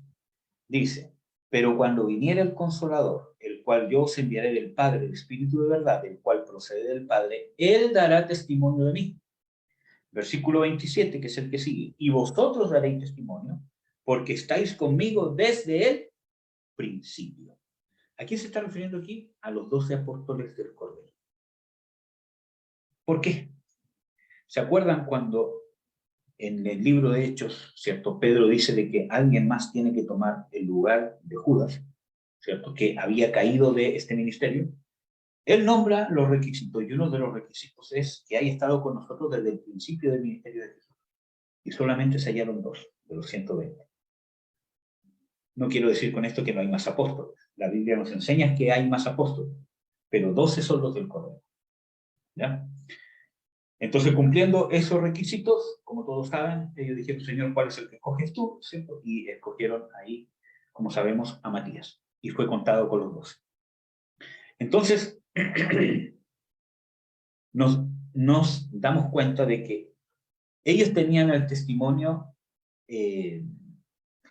dice: pero cuando viniera el Consolador, el cual yo os enviaré del Padre, el Espíritu de verdad, el cual procede del Padre, él dará testimonio de mí. Versículo 27, que es el que sigue: y vosotros daréis testimonio, porque estáis conmigo desde el principio. ¿A quién se está refiriendo aquí? A los 12 apóstoles del Cordero. ¿Por qué? ¿Se acuerdan cuando en el libro de Hechos, ¿cierto?, Pedro dice de que alguien más tiene que tomar el lugar de Judas, ¿cierto?, que había caído de este ministerio? Él nombra los requisitos, y uno de los requisitos es que haya estado con nosotros desde el principio del ministerio de Jesús. Y solamente se hallaron 2 de los 120. No quiero decir con esto que no hay más apóstoles. La Biblia nos enseña que hay más apóstoles, pero 12 son los del Cordero. ¿Ya? Entonces, cumpliendo esos requisitos, como todos saben, ellos dijeron: Señor, ¿cuál es el que escoges tú? ¿Cierto? Y escogieron ahí, como sabemos, a Matías. Y fue contado con los 12. Entonces, nos damos cuenta de que ellos tenían el testimonio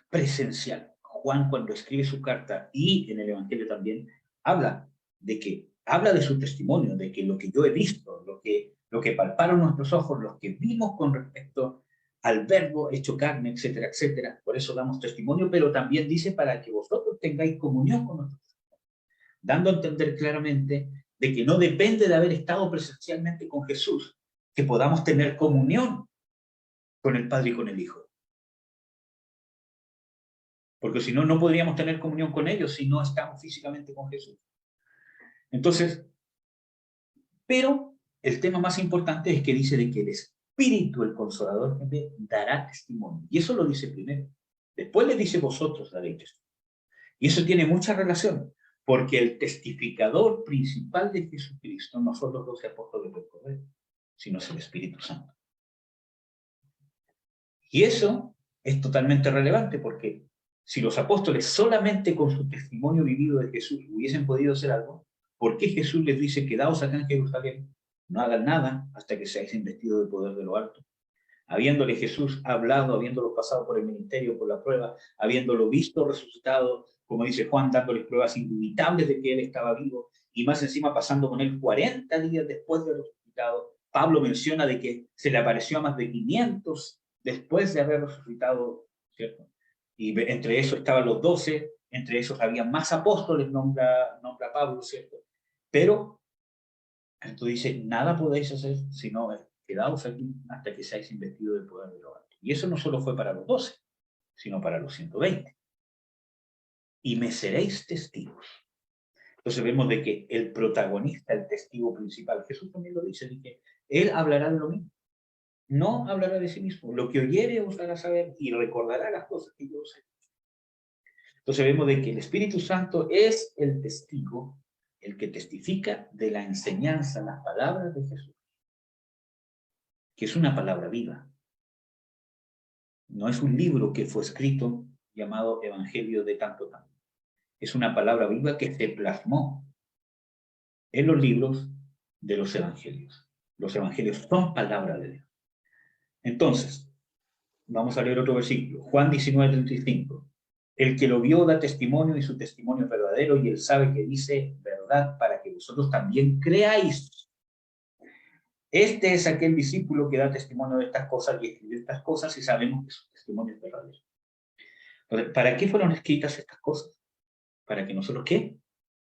presencial. Juan, cuando escribe su carta, y en el Evangelio también, habla de su testimonio, de que lo que yo he visto, lo que palparon nuestros ojos, lo que vimos con respecto al verbo hecho carne, etcétera, etcétera. Por eso damos testimonio, pero también dice para que vosotros tengáis comunión con nosotros, dando a entender claramente de que no depende de haber estado presencialmente con Jesús, que podamos tener comunión con el Padre y con el Hijo. Porque si no, no podríamos tener comunión con ellos si no estamos físicamente con Jesús. Entonces, pero el tema más importante es que dice de que el Espíritu, el Consolador, dará testimonio. Y eso lo dice primero. Después le dice: vosotros daréis testimonio. Y eso tiene mucha relación, porque el testificador principal de Jesucristo no son los 12 apóstoles del Cordero, sino es el Espíritu Santo. Y eso es totalmente relevante, porque si los apóstoles solamente con su testimonio vivido de Jesús hubiesen podido hacer algo, ¿por qué Jesús les dice: quedaos acá en Jerusalén, no hagan nada hasta que seáis investidos del poder de lo alto? Habiéndole Jesús hablado, habiéndolo pasado por el ministerio, por la prueba, habiéndolo visto resucitado, como dice Juan, dándoles pruebas indubitables de que él estaba vivo, y más encima pasando con él 40 días después de resucitado. Pablo menciona de que se le apareció a más de 500 después de haber resucitado, ¿cierto? Y entre esos estaban los 12, entre esos había más apóstoles, nombra Pablo, ¿cierto? Pero, esto dice: nada podéis hacer sino quedaos aquí hasta que seáis investidos del poder de lo alto. Y eso no solo fue para los 12, sino para los 120. Y me seréis testigos. Entonces vemos de que el protagonista, el testigo principal, Jesús también lo dice, de que él hablará de lo mismo. No hablará de sí mismo. Lo que oyere os hará saber y recordará las cosas que yo os he dicho. Entonces vemos de que el Espíritu Santo es el testigo, el que testifica de la enseñanza, las palabras de Jesús, que es una palabra viva. No es un libro que fue escrito llamado Evangelio de tanto. Es una palabra viva que se plasmó en los libros de los evangelios. Los evangelios son palabra de Dios. Entonces, Vamos a leer otro versículo, Juan 19:35. El que lo vio da testimonio y su testimonio es verdadero y él sabe que dice verdad para que vosotros también creáis. Este es aquel discípulo que da testimonio de estas cosas y escribió estas cosas y sabemos que su testimonio es verdadero. Entonces, ¿para qué fueron escritas estas cosas? Para que nosotros, ¿qué?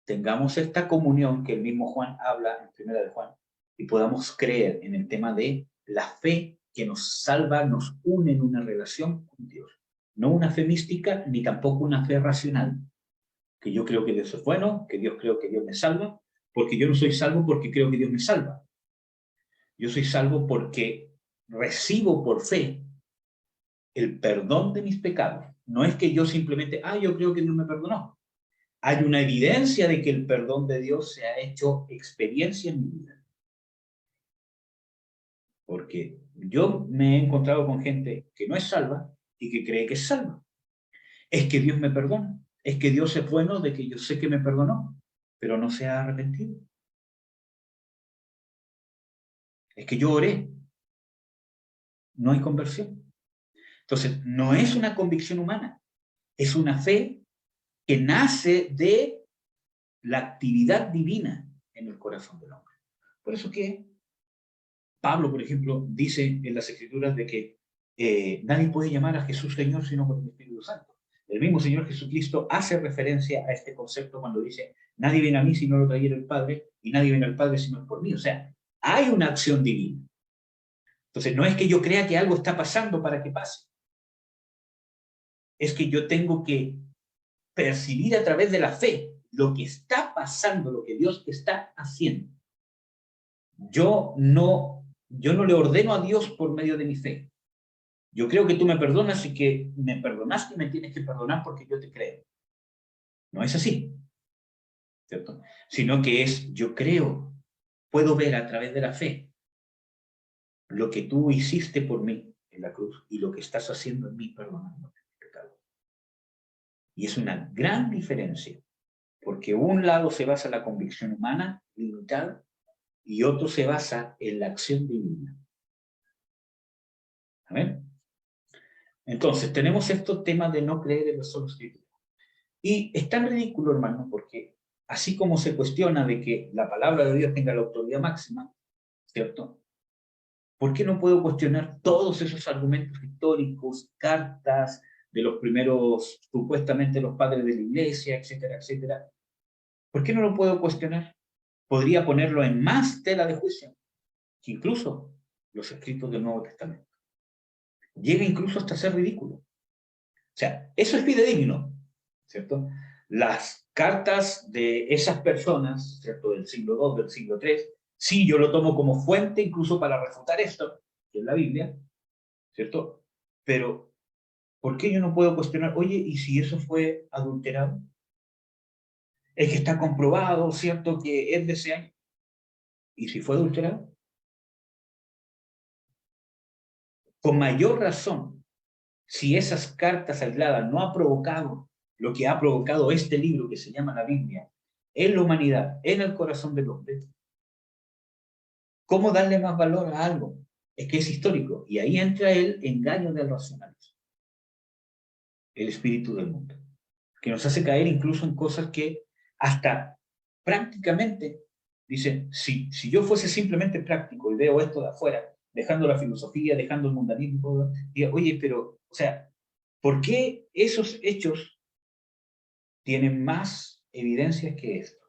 Tengamos esta comunión que el mismo Juan habla en Primera de Juan y podamos creer en el tema de la fe que nos salva, nos une en una relación con Dios. No una fe mística ni tampoco una fe racional, que yo creo que Dios es bueno, que Dios creo que Dios me salva, porque yo no soy salvo porque creo que Dios me salva. Yo soy salvo porque recibo por fe el perdón de mis pecados. No es que yo simplemente, yo creo que Dios me perdonó. Hay una evidencia de que el perdón de Dios se ha hecho experiencia en mi vida. Porque yo me he encontrado con gente que no es salva y que cree que es salva. Es que Dios me perdona. Es que Dios es bueno de que yo sé que me perdonó, pero no se ha arrepentido. Es que yo oré. No hay conversión. Entonces, no es una convicción humana. Es una fe que nace de la actividad divina en el corazón del hombre. Por eso que Pablo, por ejemplo, dice en las Escrituras de que nadie puede llamar a Jesús Señor sino por el Espíritu Santo. El mismo Señor Jesucristo hace referencia a este concepto cuando dice, nadie viene a mí si no lo trajera el Padre, y nadie viene al Padre si no es por mí. O sea, hay una acción divina. Entonces, no es que yo crea que algo está pasando para que pase. Es que yo tengo que percibir a través de la fe lo que está pasando, lo que Dios está haciendo. Yo no le ordeno a Dios por medio de mi fe. Yo creo que tú me perdonas y que me perdonaste y me tienes que perdonar porque yo te creo. No es así, ¿cierto? Sino que es, yo creo, puedo ver a través de la fe lo que tú hiciste por mí en la cruz y lo que estás haciendo en mí perdonando mi pecado. Y es una gran diferencia, porque un lado se basa en la convicción humana limitada y otro se basa en la acción divina. ¿Amén? Entonces, tenemos estos temas de no creer en la sola escritura. Y es tan ridículo, hermano, porque así como se cuestiona de que la palabra de Dios tenga la autoridad máxima, ¿cierto? ¿Por qué no puedo cuestionar todos esos argumentos históricos, cartas de los primeros, supuestamente los padres de la iglesia, etcétera, etcétera? ¿Por qué no lo puedo cuestionar? Podría ponerlo en más tela de juicio que incluso los escritos del Nuevo Testamento. Llega incluso hasta ser ridículo. O sea, eso es fidedigno, ¿cierto? Las cartas de esas personas, ¿cierto? Del siglo II, del siglo III, sí, yo lo tomo como fuente incluso para refutar esto, que es la Biblia, ¿cierto? Pero, ¿por qué yo no puedo cuestionar, oye, ¿y si eso fue adulterado? Es que está comprobado, ¿cierto?, que es de ese año. ¿Y si fue adulterado? Con mayor razón, si esas cartas aisladas no han provocado lo que ha provocado este libro que se llama la Biblia en la humanidad, en el corazón del hombre, ¿cómo darle más valor a algo? Es que es histórico. Y ahí entra el engaño del racionalismo, el espíritu del mundo, que nos hace caer incluso en cosas que hasta prácticamente, dicen, si yo fuese simplemente práctico y veo esto de afuera, dejando la filosofía, dejando el mundanismo, digo, oye, pero, o sea, ¿por qué esos hechos tienen más evidencias que esto?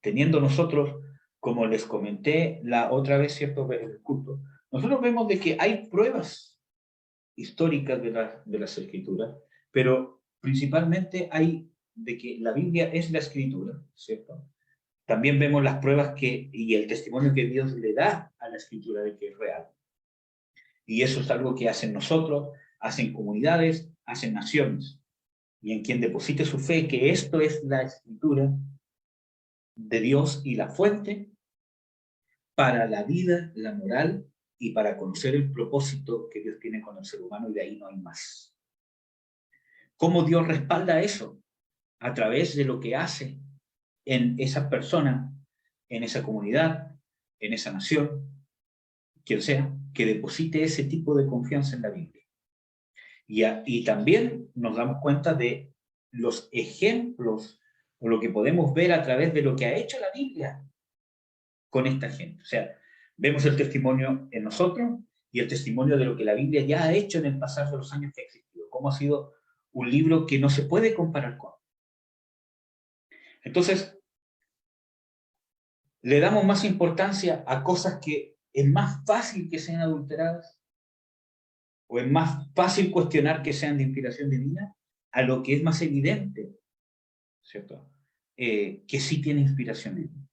Teniendo nosotros, como les comenté la otra vez, cierto, en el culto, nosotros vemos de que hay pruebas históricas de las escrituras, pero principalmente hay de que la Biblia es la escritura, ¿cierto? También vemos las pruebas y el testimonio que Dios le da a la escritura de que es real. Y eso es algo que hacen nosotros, hacen comunidades, hacen naciones. Y en quien deposite su fe que esto es la escritura de Dios y la fuente para la vida, la moral y para conocer el propósito que Dios tiene con el ser humano, y de ahí no hay más. ¿Cómo Dios respalda eso? A través de lo que hace en esa persona, en esa comunidad, en esa nación, quien sea, que deposite ese tipo de confianza en la Biblia. Y también nos damos cuenta de los ejemplos o lo que podemos ver a través de lo que ha hecho la Biblia con esta gente. O sea, vemos el testimonio en nosotros y el testimonio de lo que la Biblia ya ha hecho en el pasar de los años que ha existido. Cómo ha sido un libro que no se puede comparar con. Entonces, le damos más importancia a cosas que es más fácil que sean adulteradas o es más fácil cuestionar que sean de inspiración divina a lo que es más evidente, ¿cierto? Que sí tiene inspiración divina.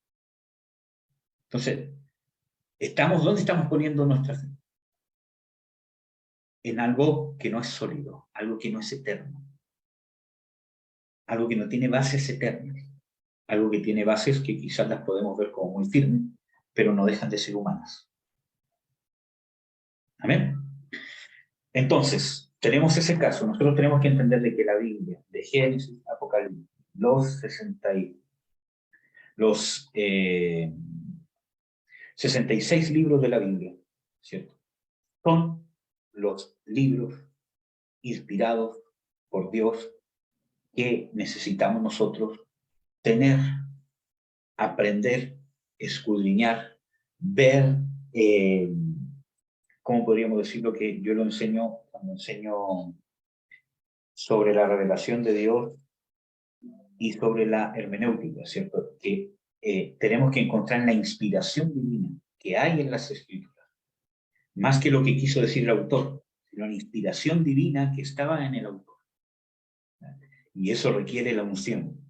Entonces, ¿dónde estamos poniendo nuestra fe? En algo que no es sólido, algo que no es eterno, algo que no tiene bases eternas, algo que tiene bases que quizás las podemos ver como muy firmes, pero no dejan de ser humanas. ¿Amén? Entonces, tenemos ese caso. Nosotros tenemos que entender de que la Biblia, de Génesis, Apocalipsis, los 66 libros de la Biblia, ¿cierto? Son los libros inspirados por Dios que necesitamos nosotros tener, aprender, escudriñar, ver, ¿cómo podríamos decirlo? Que yo lo enseño, cuando enseño sobre la revelación de Dios y sobre la hermenéutica, ¿cierto? Que tenemos que encontrar la inspiración divina que hay en las Escrituras, más que lo que quiso decir el autor, sino la inspiración divina que estaba en el autor. Y eso requiere la unción.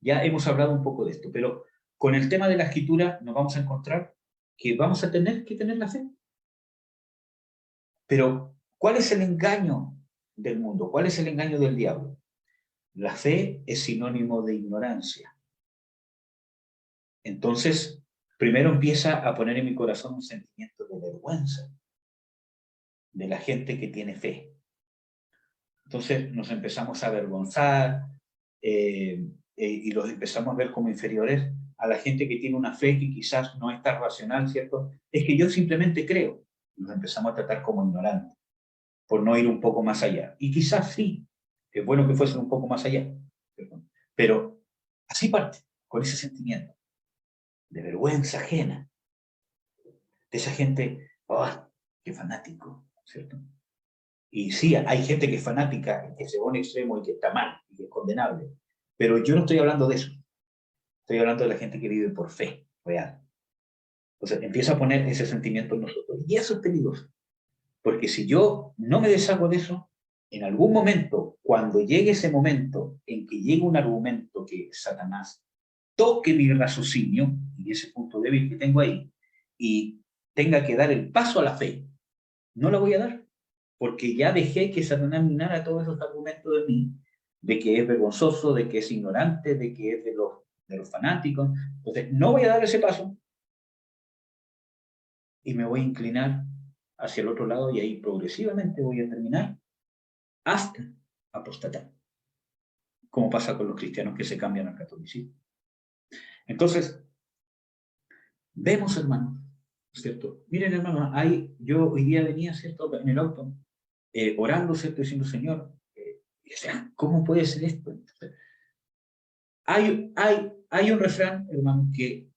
Ya hemos hablado un poco de esto, pero con el tema de la Escritura nos vamos a encontrar que vamos a tener que tener la fe. Pero, ¿cuál es el engaño del mundo? ¿Cuál es el engaño del diablo? La fe es sinónimo de ignorancia. Entonces, primero empieza a poner en mi corazón un sentimiento de vergüenza de la gente que tiene fe. Entonces nos empezamos a avergonzar y los empezamos a ver como inferiores a la gente que tiene una fe que quizás no es tan racional, ¿cierto? Es que yo simplemente creo. Y los empezamos a tratar como ignorantes, por no ir un poco más allá. Y quizás sí, es bueno que fuesen un poco más allá, ¿cierto? Pero así parte, con ese sentimiento de vergüenza ajena, de esa gente, ¡oh, qué fanático!, ¿cierto? Y sí, hay gente que es fanática, que se va a un extremo y que está mal, y que es condenable, pero yo no estoy hablando de eso. Estoy hablando de la gente que vive por fe real. Entonces, empieza a poner ese sentimiento en nosotros. Y eso es peligroso. Porque si yo no me deshago de eso, en algún momento, cuando llegue ese momento en que llegue un argumento que Satanás toque mi raciocinio, y ese punto débil que tengo ahí, y tenga que dar el paso a la fe, no la voy a dar, porque ya dejé que Satanás minara todos esos argumentos de mí, de que es vergonzoso, de que es ignorante, de que es de los fanáticos. Entonces, no voy a dar ese paso y me voy a inclinar hacia el otro lado y ahí progresivamente voy a terminar hasta apostatar, como pasa con los cristianos que se cambian al catolicismo. Entonces, vemos, hermanos, ¿cierto? Miren, hermanos, yo hoy día venía, ¿cierto?, en el auto, orando, ¿cierto?, diciendo, Señor, o sea, ¿cómo puede ser esto? Hay un refrán, hermano, que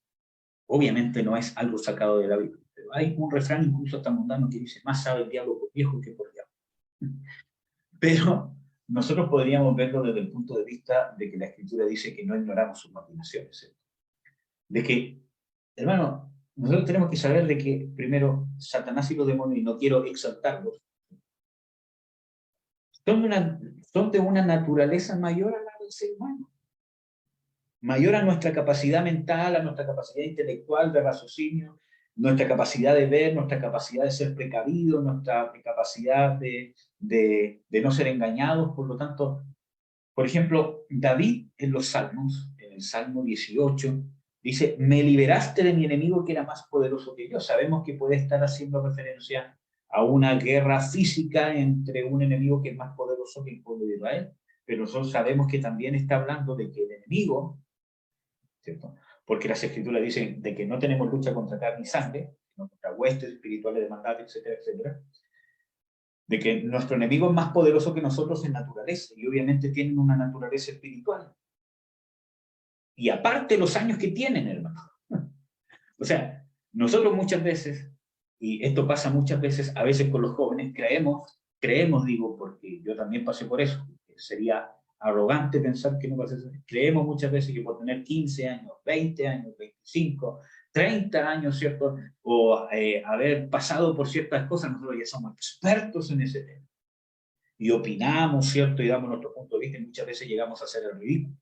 obviamente no es algo sacado de la Biblia, pero hay un refrán incluso hasta mundano que dice, más sabe el diablo por viejo que por diablo. Pero nosotros podríamos verlo desde el punto de vista de que la Escritura dice que no ignoramos sus motivaciones, ¿cierto? De que, hermano, nosotros tenemos que saber de que, primero, Satanás y los demonios, y no quiero exaltarlos, son de una naturaleza mayor a la del ser humano. Mayor a nuestra capacidad mental, a nuestra capacidad intelectual de raciocinio, nuestra capacidad de ver, nuestra capacidad de ser precavidos, nuestra capacidad de no ser engañados. Por lo tanto, por ejemplo, David en los Salmos, en el Salmo 18, dice, me liberaste de mi enemigo que era más poderoso que yo. Sabemos que puede estar haciendo referencia a una guerra física entre un enemigo que es más poderoso que el pueblo de Israel, pero nosotros sabemos que también está hablando de que el enemigo, ¿cierto?, porque las Escrituras dicen de que no tenemos lucha contra carne y sangre, sino contra las huestes espirituales de maldad, etcétera, etcétera, de que nuestro enemigo es más poderoso que nosotros en naturaleza, y obviamente tienen una naturaleza espiritual. Y aparte los años que tienen, hermano. O sea, nosotros muchas veces, y esto pasa muchas veces, a veces con los jóvenes, creemos, digo, porque yo también pasé por eso, sería arrogante pensar que no pasa eso. Creemos muchas veces que por tener 15 años, 20 años, 25, 30 años, ¿cierto? O haber pasado por ciertas cosas, nosotros ya somos expertos en ese tema. Y opinamos, ¿cierto? Y damos nuestro punto de vista, y muchas veces llegamos a hacer el ridículo.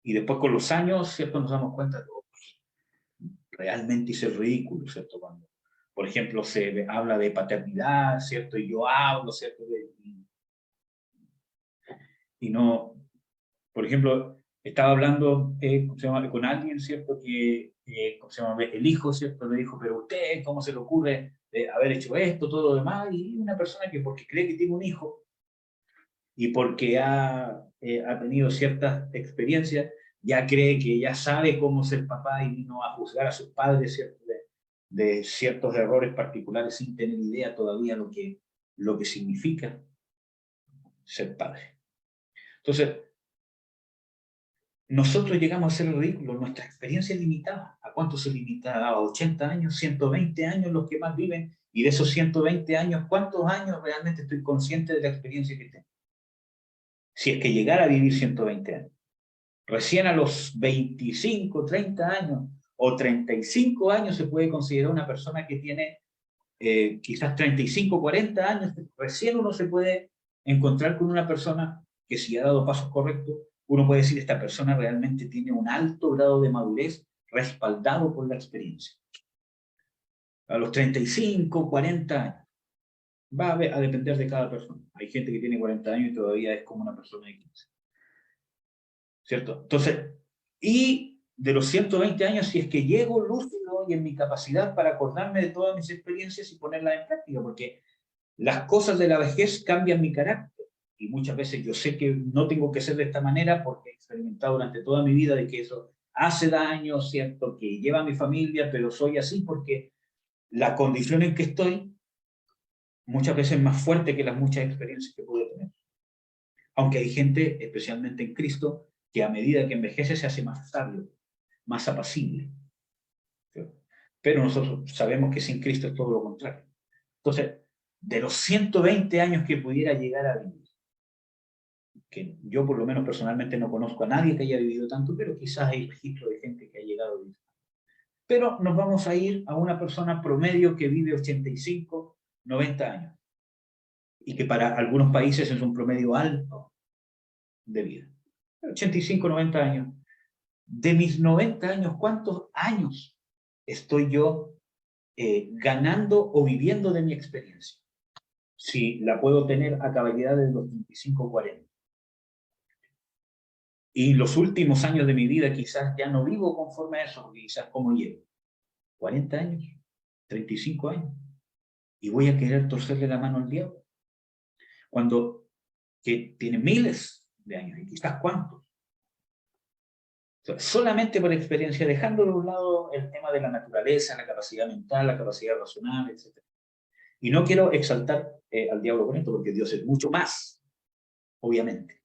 Y después con los años, ¿cierto? Nos damos cuenta de que realmente hice el ridículo, ¿cierto? Cuando, por ejemplo, se habla de paternidad, ¿cierto? Y yo hablo, ¿cierto? Y no, por ejemplo, estaba hablando con alguien, ¿cierto? Que, ¿cómo se llama? El hijo, ¿cierto? Le dijo, pero usted, ¿cómo se le ocurre haber hecho esto, todo lo demás? Y una persona que porque cree que tiene un hijo y porque ha tenido ciertas experiencias, ya cree que ya sabe cómo ser papá y vino a juzgar a sus padres, ¿cierto? De ciertos errores particulares sin tener idea todavía lo que significa ser padre. Entonces, nosotros llegamos a ser el ridículo, nuestra experiencia es limitada. ¿A cuánto se limita? ¿A 80 años, 120 años los que más viven? Y de esos 120 años, ¿cuántos años realmente estoy consciente de la experiencia que tengo? Si es que llegara a vivir 120 años. Recién a los 25, 30 años o 35 años se puede considerar una persona que tiene quizás 35, 40 años. Recién uno se puede encontrar con una persona que si ha dado pasos correctos, uno puede decir esta persona realmente tiene un alto grado de madurez respaldado por la experiencia. A los 35, 40 años. Va a depender de cada persona. Hay gente que tiene 40 años y todavía es como una persona de 15. ¿Cierto? Entonces, y de los 120 años, si es que llego lúcido y en mi capacidad para acordarme de todas mis experiencias y ponerlas en práctica, porque las cosas de la vejez cambian mi carácter. Y muchas veces yo sé que no tengo que ser de esta manera porque he experimentado durante toda mi vida de que eso hace daño, ¿cierto? Que lleva a mi familia, pero soy así porque la condición en que estoy muchas veces es más fuerte que las muchas experiencias que pude tener. Aunque hay gente, especialmente en Cristo, que a medida que envejece se hace más sabio, más apacible. ¿Cierto? Pero nosotros sabemos que sin Cristo es todo lo contrario. Entonces, de los 120 años que pudiera llegar a vivir, que yo por lo menos personalmente no conozco a nadie que haya vivido tanto, pero quizás hay registro de gente que ha llegado a vivir. Pero nos vamos a ir a una persona promedio que vive 85, 90 años. Y que para algunos países es un promedio alto de vida. 85, 90 años. De mis 90 años, ¿cuántos años estoy yo ganando o viviendo de mi experiencia? Si la puedo tener a cabalidad de los 35, 40. Y los últimos años de mi vida quizás ya no vivo conforme a eso, quizás como llevo. 40 años, 35 años. Y voy a querer torcerle la mano al diablo. Cuando que tiene miles de años, y quizás cuántos. O sea, solamente por experiencia, dejando de un lado el tema de la naturaleza, la capacidad mental, la capacidad racional, etc. Y no quiero exaltar al diablo con esto, porque Dios es mucho más, obviamente.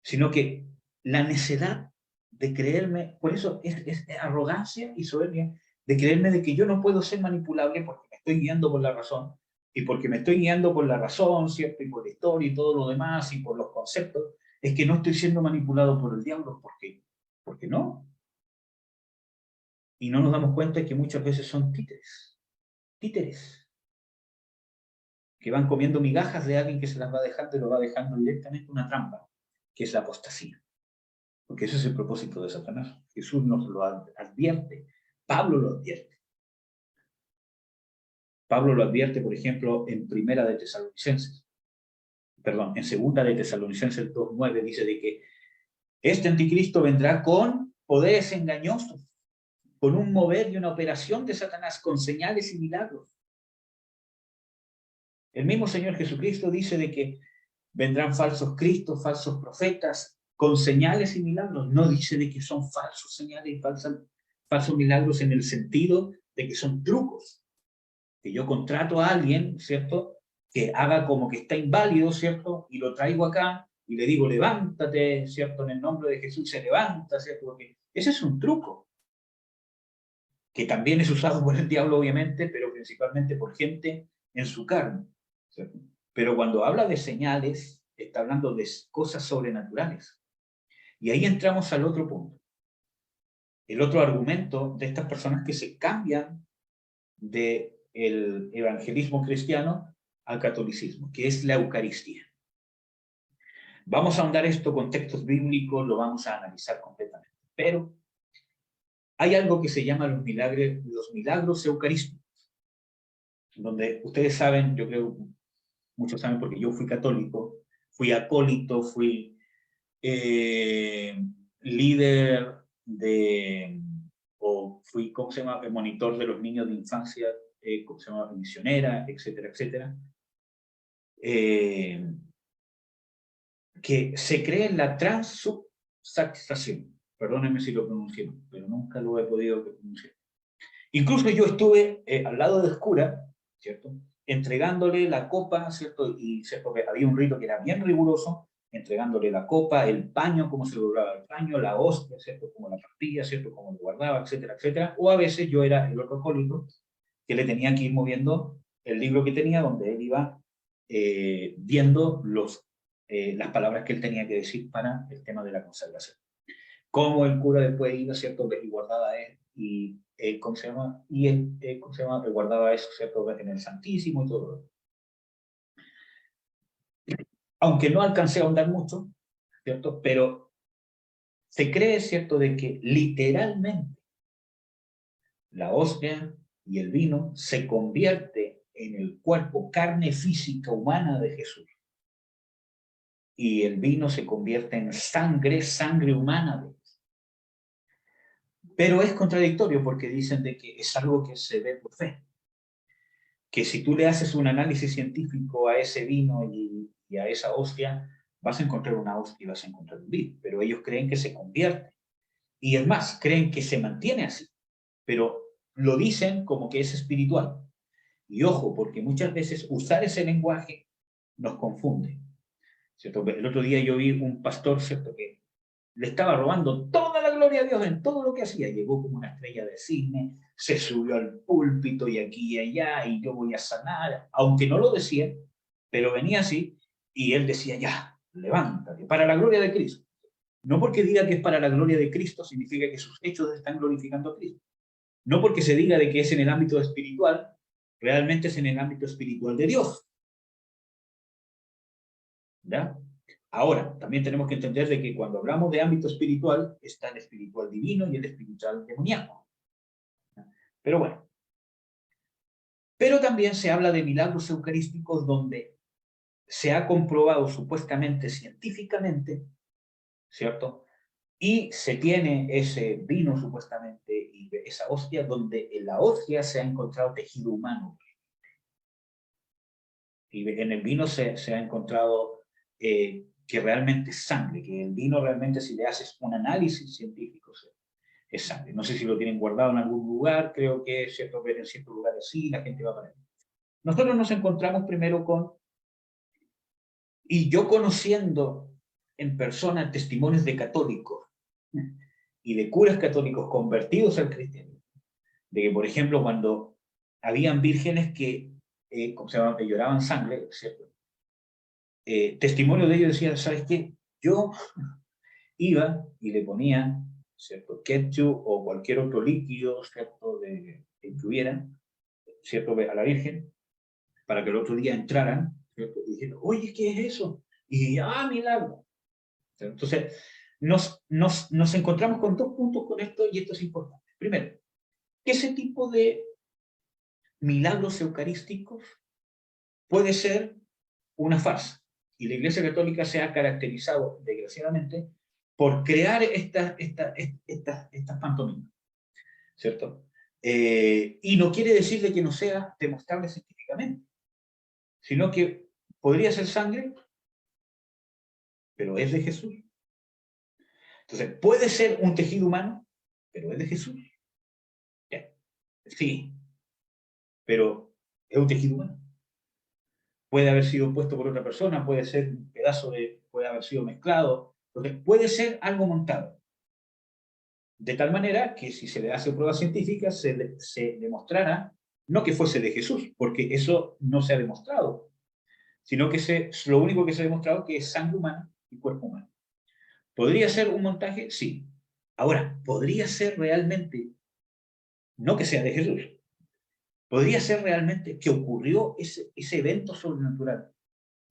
Sino que la necedad de creerme, por eso es arrogancia y soberbia, de creerme de que yo no puedo ser manipulable porque me estoy guiando por la razón, y porque me estoy guiando por la razón, ¿cierto? Y por la historia y todo lo demás, y por los conceptos, es que no estoy siendo manipulado por el diablo, porque no. Y no nos damos cuenta que muchas veces son títeres, que van comiendo migajas de alguien que se las va dejando y lo va dejando directamente una trampa, que es la apostasía. Porque ese es el propósito de Satanás. Jesús nos lo advierte. Pablo lo advierte. Pablo lo advierte, por ejemplo, en Primera de Tesalonicenses. Perdón, en Segunda de Tesalonicenses 2:9 dice de que este anticristo vendrá con poderes engañosos, con un mover y una operación de Satanás, con señales y milagros. El mismo Señor Jesucristo dice de que vendrán falsos cristos, falsos profetas, con señales y milagros. No dice de que son falsos señales y falsos milagros en el sentido de que son trucos, que yo contrato a alguien, ¿cierto?, que haga como que está inválido, ¿cierto?, y lo traigo acá, y le digo, levántate, ¿cierto?, en el nombre de Jesús se levanta, ¿cierto?, porque ese es un truco, que también es usado por el diablo, obviamente, pero principalmente por gente en su carne, ¿cierto? Pero cuando habla de señales, está hablando de cosas sobrenaturales. Y ahí entramos al otro punto. El otro argumento de estas personas que se cambian del evangelismo cristiano al catolicismo, que es la Eucaristía. Vamos a ahondar esto con textos bíblicos, lo vamos a analizar completamente. Pero hay algo que se llama los milagros eucarísticos, donde ustedes saben, yo creo, muchos saben porque yo fui católico, fui acólito, fui líder o fui, ¿cómo se llama?, monitor de los niños de infancia, ¿cómo se llama?, misionera, etcétera, etcétera. Que se cree en la transubstanciación. Perdónenme si lo pronuncio, pero nunca lo he podido pronunciar. Incluso yo estuve al lado del cura, ¿cierto?, entregándole la copa, ¿cierto?, y ¿cierto?, que había un rito que era bien riguroso, entregándole la copa, el paño, cómo se lograba el paño, la hostia, ¿cierto?, como la pastilla, ¿cierto?, cómo lo guardaba, etcétera, etcétera. O a veces yo era el otro acólito que le tenía que ir moviendo el libro que tenía, donde él iba viendo las palabras que él tenía que decir para el tema de la consagración. Cómo el cura después iba, ¿cierto?, y guardaba y ¿cómo se llama? Y él, ¿cómo se llama?, guardaba eso, ¿cierto?, en el Santísimo y todo. Aunque no alcancé a ahondar mucho, ¿cierto?, pero se cree, ¿cierto?, de que literalmente la hostia y el vino se convierte en el cuerpo, carne física humana de Jesús. Y el vino se convierte en sangre humana de Jesús. Pero es contradictorio porque dicen de que es algo que se ve por fe. Que si tú le haces un análisis científico a ese vino y a esa hostia, vas a encontrar una hostia y vas a encontrar un vino. Pero ellos creen que se convierte. Y es más, creen que se mantiene así. Pero lo dicen como que es espiritual. Y ojo, porque muchas veces usar ese lenguaje nos confunde, ¿cierto? El otro día yo vi un pastor, ¿cierto?, que le estaba robando toda la gloria a Dios en todo lo que hacía. Llegó como una estrella de cine, se subió al púlpito y aquí y allá, y yo voy a sanar, aunque no lo decía, pero venía así, y él decía, ya, levántate, para la gloria de Cristo. No porque diga que es para la gloria de Cristo, significa que sus hechos están glorificando a Cristo. No porque se diga de que es en el ámbito espiritual, realmente es en el ámbito espiritual de Dios. ¿Ya? Ahora, también tenemos que entender de que cuando hablamos de ámbito espiritual, está el espiritual divino y el espiritual demoníaco. Pero bueno. Pero también se habla de milagros eucarísticos donde se ha comprobado supuestamente científicamente, ¿cierto?, y se tiene ese vino supuestamente y esa hostia donde en la hostia se ha encontrado tejido humano. Y en el vino se ha encontrado que realmente es sangre, que el vino realmente, si le haces un análisis científico, es sangre. No sé si lo tienen guardado en algún lugar, creo que en ciertos lugares sí, la gente va para allá. Nosotros nos encontramos primero con, y yo conociendo en persona testimonios de católicos y de curas católicos convertidos al cristianismo, de que, por ejemplo, cuando habían vírgenes que, ¿cómo se llama?, que lloraban sangre, ¿cierto?, testimonio de ellos decía, ¿sabes qué? Yo iba y le ponía, ¿cierto?, ketchup o cualquier otro líquido, ¿cierto?, que hubiera, ¿cierto?, a la Virgen, para que el otro día entraran, ¿cierto?, y dijeron, oye, ¿qué es eso? Y, milagro. Entonces, nos encontramos con dos puntos con esto, y esto es importante. Primero, que ese tipo de milagros eucarísticos puede ser una farsa. Y la Iglesia Católica se ha caracterizado, desgraciadamente, por crear estas pantomimas, ¿cierto? Y no quiere decir de que no sea demostrable científicamente, sino que podría ser sangre, pero es de Jesús. Entonces, puede ser un tejido humano, pero es de Jesús. Bien. Sí, pero es un tejido humano. Puede haber sido puesto por otra persona, puede ser un pedazo de, puede haber sido mezclado, entonces puede ser algo montado. De tal manera que si se le hace pruebas científicas, se demostrará, no que fuese de Jesús, porque eso no se ha demostrado, sino que lo único que se ha demostrado que es sangre humana y cuerpo humano. ¿Podría ser un montaje? Sí. Ahora, ¿podría ser realmente, no que sea de Jesús, podría ser realmente que ocurrió ese evento sobrenatural,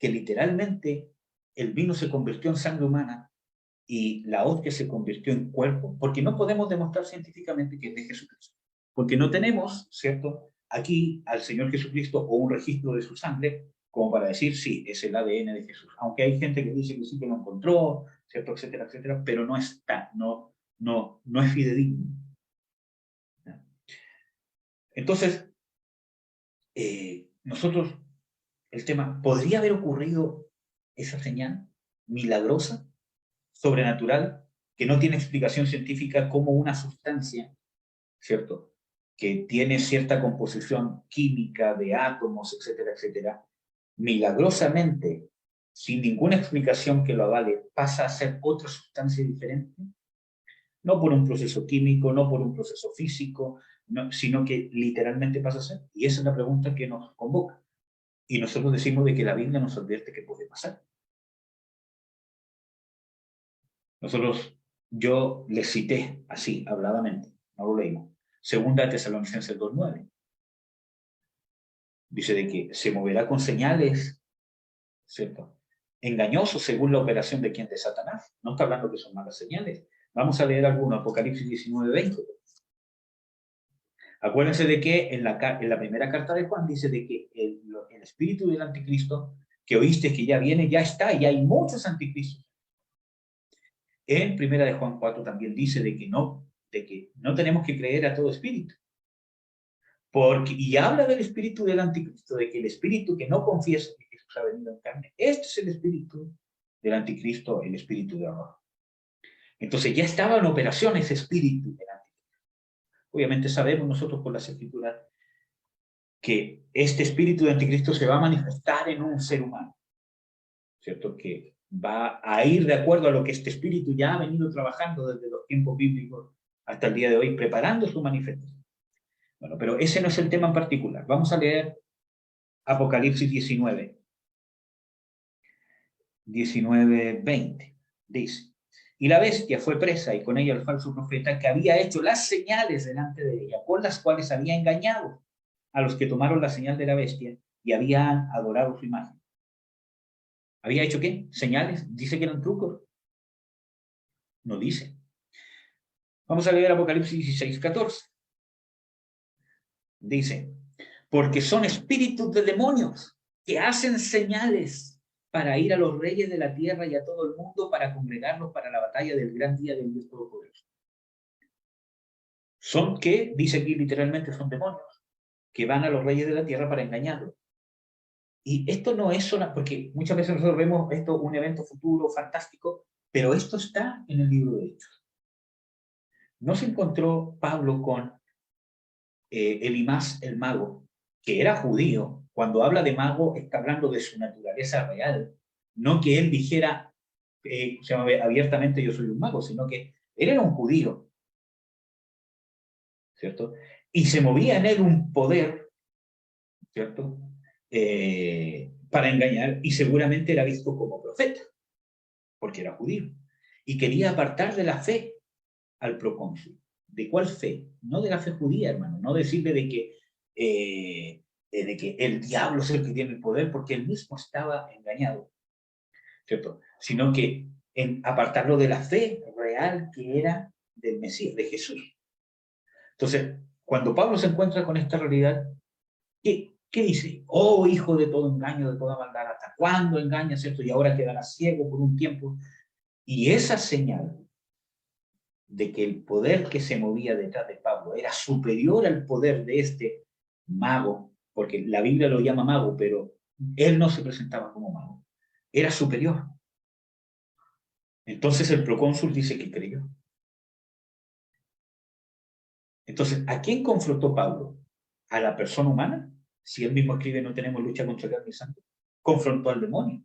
que literalmente el vino se convirtió en sangre humana y la hostia se convirtió en cuerpo? Porque no podemos demostrar científicamente que es de Jesucristo. Porque no tenemos, ¿cierto?, aquí al Señor Jesucristo o un registro de su sangre como para decir, sí, es el ADN de Jesús. Aunque hay gente que dice que sí que lo encontró, ¿cierto?, etcétera, etcétera, pero no está, no es fidedigno. Entonces, nosotros, el tema, ¿podría haber ocurrido esa señal milagrosa, sobrenatural, que no tiene explicación científica, como una sustancia, ¿cierto?, que tiene cierta composición química de átomos, etcétera, etcétera, milagrosamente, sin ninguna explicación que lo avale, pasa a ser otra sustancia diferente? No por un proceso químico, no por un proceso físico, no, sino que literalmente pasa a ser. Y esa es la pregunta que nos convoca. Y nosotros decimos de que la Biblia nos advierte que puede pasar. Yo les cité así, habladamente, no lo leímos. Segunda de Tesalonicenses 2:9. Dice de que se moverá con señales, ¿cierto?, engañosos según la operación de quien, de Satanás. No está hablando que son malas señales. Vamos a leer alguno, Apocalipsis 19:20. Acuérdense de que en la primera carta de Juan dice de que el espíritu del anticristo, que oíste que ya viene, ya está, y hay muchos anticristos. En primera de Juan 4 también dice de que no tenemos que creer a todo espíritu. Y habla del espíritu del anticristo, de que el espíritu que no confiesa que Jesús ha venido en carne, este es el espíritu del anticristo, el espíritu de error. Entonces ya estaba en operación ese espíritu del anticristo. Obviamente sabemos nosotros por las escrituras que este espíritu de anticristo se va a manifestar en un ser humano, ¿cierto?, que va a ir de acuerdo a lo que este espíritu ya ha venido trabajando desde los tiempos bíblicos hasta el día de hoy, preparando su manifestación. Bueno, pero ese no es el tema en particular. Vamos a leer Apocalipsis 19:20. Dice: y la bestia fue presa, y con ella el falso profeta, que había hecho las señales delante de ella, por las cuales había engañado a los que tomaron la señal de la bestia y habían adorado su imagen. ¿Había hecho qué? Señales. ¿Dice que eran trucos? No dice. Vamos a leer Apocalipsis 16:14. Dice: porque son espíritus de demonios que hacen señales para ir a los reyes de la tierra y a todo el mundo, para congregarlos para la batalla del gran día del Dios Todopoderoso. ¿Son qué? Dice aquí literalmente, son demonios que van a los reyes de la tierra para engañarlos. Y esto no es solo, porque muchas veces nosotros vemos esto, un evento futuro fantástico, pero esto está en el libro de Hechos. No se encontró Pablo con Elimás el mago, que era judío. Cuando habla de mago, está hablando de su naturaleza real. No que él dijera abiertamente yo soy un mago, sino que él era un judío, ¿cierto? Y se movía en él un poder, ¿cierto?, para engañar, y seguramente era visto como profeta, porque era judío. Y quería apartar de la fe al procónsul. ¿De cuál fe? No de la fe judía, hermano. No decirle de que el diablo es el que tiene el poder, porque él mismo estaba engañado, ¿cierto? Sino que en apartarlo de la fe real que era del Mesías, de Jesús. Entonces, cuando Pablo se encuentra con esta realidad, ¿qué dice? Oh, hijo de todo engaño, de toda maldad, ¿hasta cuándo engañas, cierto? Y ahora quedarás ciego por un tiempo. Y esa señal de que el poder que se movía detrás de Pablo era superior al poder de este mago, porque la Biblia lo llama mago, pero él no se presentaba como mago, era superior. Entonces el procónsul dice que creyó. Entonces, ¿a quién confrontó Pablo? ¿A la persona humana? Si él mismo escribe, no tenemos lucha contra carne y sangre. Confrontó al demonio.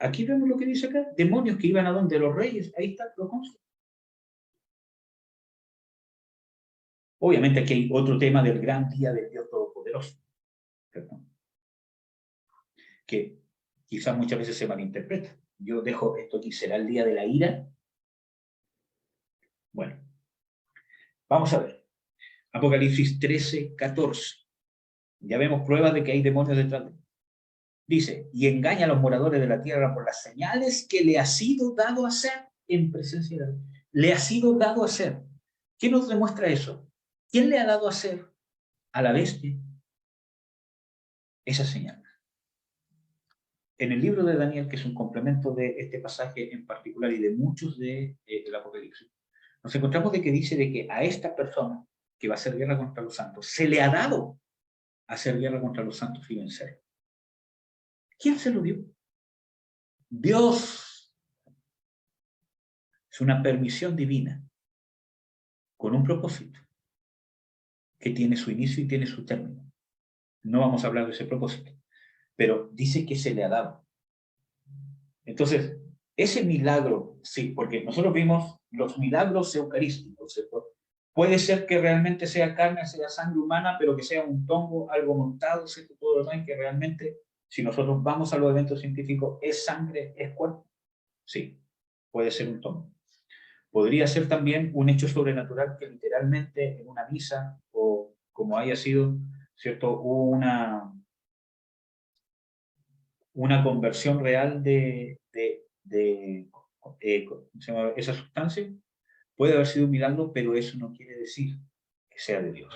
Aquí vemos lo que dice acá. Demonios que iban a donde los reyes. Ahí está, lo consta. Obviamente aquí hay otro tema del gran día del Dios Todopoderoso. ¿Perdón? Que quizás muchas veces se malinterpreta. Yo dejo esto aquí. ¿Será el día de la ira? Bueno, vamos a ver. Apocalipsis 13, 14. Ya vemos pruebas de que hay demonios detrás de él. Dice, y engaña a los moradores de la tierra por las señales que le ha sido dado a hacer en presencia de Dios. Le ha sido dado a hacer. ¿Qué nos demuestra eso? ¿Quién le ha dado a hacer a la bestia esa señal? En el libro de Daniel, que es un complemento de este pasaje en particular y de muchos del Apocalipsis, nos encontramos de que dice de que a esta persona que va a hacer guerra contra los santos, se le ha dado hacer guerra contra los santos y vencer. ¿Quién se lo dio? Dios. Es una permisión divina con un propósito que tiene su inicio y tiene su término. No vamos a hablar de ese propósito, pero dice que se le ha dado. Entonces, ese milagro, sí, porque nosotros vimos los milagros eucarísticos, ¿cierto? Puede ser que realmente sea carne, sea sangre humana, pero que sea un tongo, algo montado, ¿cierto? Todo lo demás, que realmente, si nosotros vamos a los eventos científicos, ¿es sangre, es cuerpo? Sí, puede ser un tongo. Podría ser también un hecho sobrenatural que literalmente en una misa, o como haya sido, ¿cierto? Hubo una conversión real de ¿cómo se llama? Esa sustancia. Puede haber sido un milagro, pero eso no quiere decir que sea de Dios.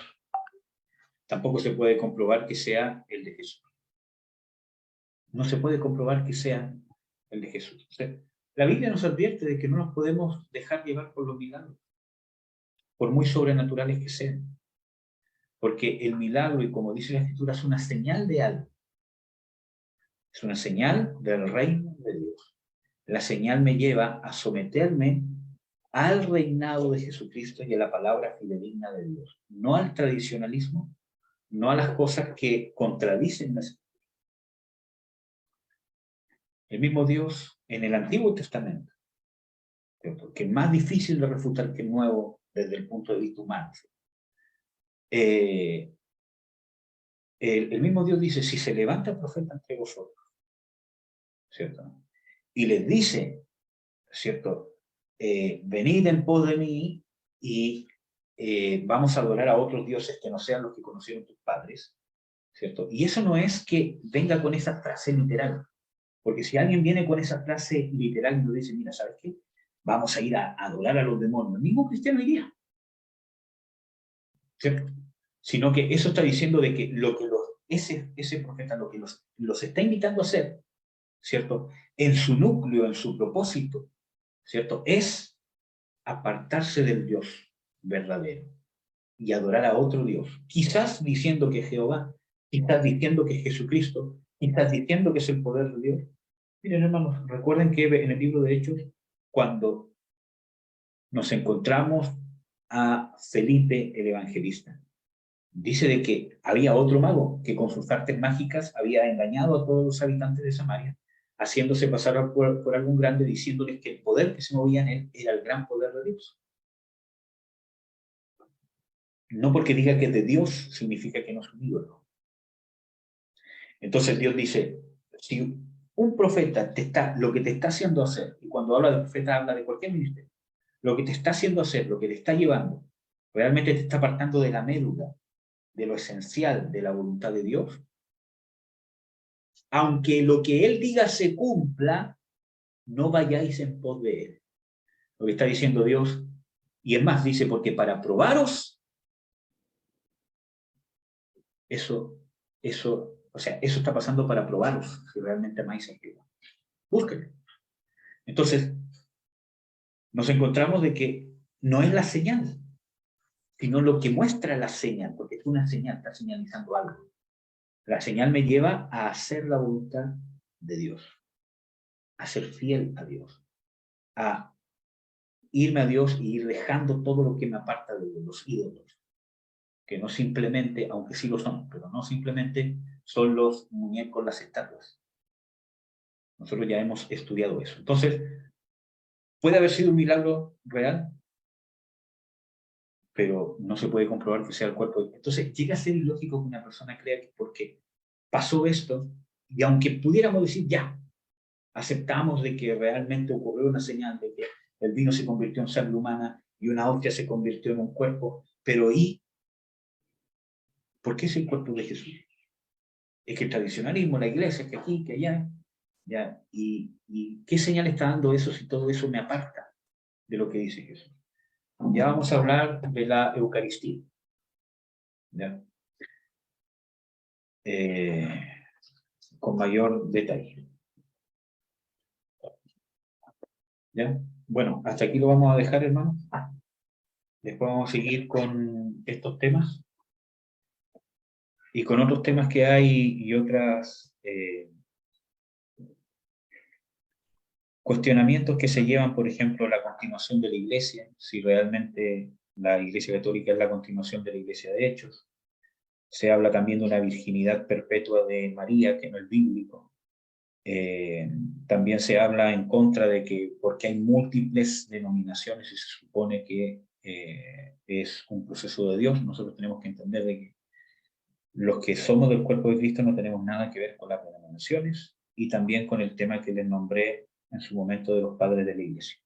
Tampoco se puede comprobar que sea el de Jesús. No se puede comprobar que sea el de Jesús. O sea, la Biblia nos advierte de que no nos podemos dejar llevar por los milagros, por muy sobrenaturales que sean. Porque el milagro, y como dice la Escritura, es una señal de algo. Es una señal del reino de Dios. La señal me lleva a someterme al reinado de Jesucristo y a la palabra fidedigna de Dios. No al tradicionalismo, no a las cosas que contradicen las Escrituras. El mismo Dios en el Antiguo Testamento, ¿cierto? Que es más difícil de refutar que el Nuevo desde el punto de vista humano. El mismo Dios dice, si se levanta el profeta entre vosotros, ¿cierto? Y les dice, ¿cierto? Venid en pos de mí y vamos a adorar a otros dioses que no sean los que conocieron tus padres, ¿cierto? Y eso no es que venga con esa frase literal, porque si alguien viene con esa frase literal y nos dice, mira, ¿sabes qué? Vamos a ir a adorar a los demonios. Ningún cristiano iría, ¿cierto? Sino que eso está diciendo de que lo que ese profeta lo que los está invitando a hacer, ¿cierto? En su núcleo, en su propósito, ¿cierto? Es apartarse del Dios verdadero y adorar a otro Dios. Quizás diciendo que es Jehová, quizás diciendo que es Jesucristo, quizás diciendo que es el poder de Dios. Miren, hermanos, recuerden que en el libro de Hechos, cuando nos encontramos a Felipe el Evangelista, dice de que había otro mago que con sus artes mágicas había engañado a todos los habitantes de Samaria, haciéndose pasar por algún grande, diciéndoles que el poder que se movía en él era el gran poder de Dios. No porque diga que es de Dios significa que no es un ídolo. Entonces Dios dice, si un profeta lo que te está haciendo hacer, y cuando habla de profeta habla de cualquier ministerio, lo que te está haciendo hacer, lo que te está llevando, realmente te está apartando de la médula, de lo esencial de la voluntad de Dios, aunque lo que Él diga se cumpla, no vayáis en pos de Él. Lo que está diciendo Dios, y es más, dice, porque para probaros, eso, o sea, eso está pasando para probaros si realmente amáis a Jehová. Búsquenlo. Entonces, nos encontramos de que no es la señal, sino lo que muestra la señal, porque es una señal, está señalizando algo. La señal me lleva a hacer la voluntad de Dios, a ser fiel a Dios, a irme a Dios y ir dejando todo lo que me aparta de los ídolos, que no simplemente, aunque sí lo son, pero no simplemente son los muñecos, las estatuas. Nosotros ya hemos estudiado eso. Entonces, puede haber sido un milagro real, pero no se puede comprobar que sea el cuerpo. Entonces, llega a ser ilógico que una persona crea que porque pasó esto, y aunque pudiéramos decir ya, aceptamos de que realmente ocurrió una señal de que el vino se convirtió en sangre humana y una hostia se convirtió en un cuerpo, pero ¿y por qué es el cuerpo de Jesús? Es que el tradicionalismo, la iglesia, que aquí, que allá, ya, y ¿qué señal está dando eso si todo eso me aparta de lo que dice Jesús? Ya vamos a hablar de la Eucaristía. ¿Ya? Con mayor detalle. ¿Ya? Bueno, hasta aquí lo vamos a dejar, hermano. Después vamos a seguir con estos temas y con otros temas que hay y otras cuestionamientos que se llevan, por ejemplo, la continuación de la Iglesia, si realmente la Iglesia Católica es la continuación de la Iglesia de Hechos. Se habla también de una virginidad perpetua de María, que no es bíblico. También se habla en contra de que, porque hay múltiples denominaciones y se supone que es un proceso de Dios, nosotros tenemos que entender de que los que somos del cuerpo de Cristo no tenemos nada que ver con las denominaciones y también con el tema que les nombré en su momento de los padres de la Iglesia.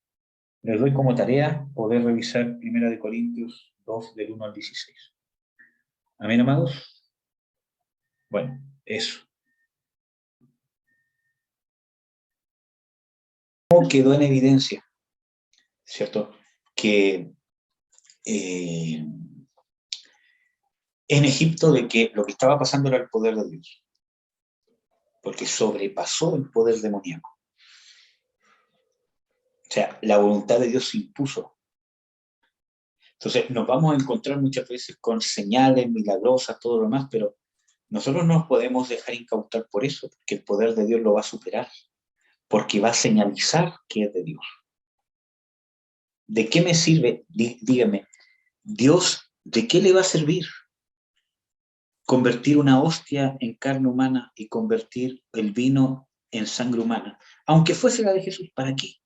Les doy como tarea poder revisar 1 Corintios 2, del 1 al 16. ¿Amén, amados? Bueno, eso. Quedó en evidencia, ¿cierto? Que en Egipto de que lo que estaba pasando era el poder de Dios, porque sobrepasó el poder demoníaco. O sea, la voluntad de Dios se impuso. Entonces, nos vamos a encontrar muchas veces con señales milagrosas, todo lo demás, pero nosotros no nos podemos dejar incautar por eso, porque el poder de Dios lo va a superar, porque va a señalizar que es de Dios. ¿De qué me sirve? Dígame, Dios, ¿de qué le va a servir convertir una hostia en carne humana y convertir el vino en sangre humana? Aunque fuese la de Jesús, ¿para qué?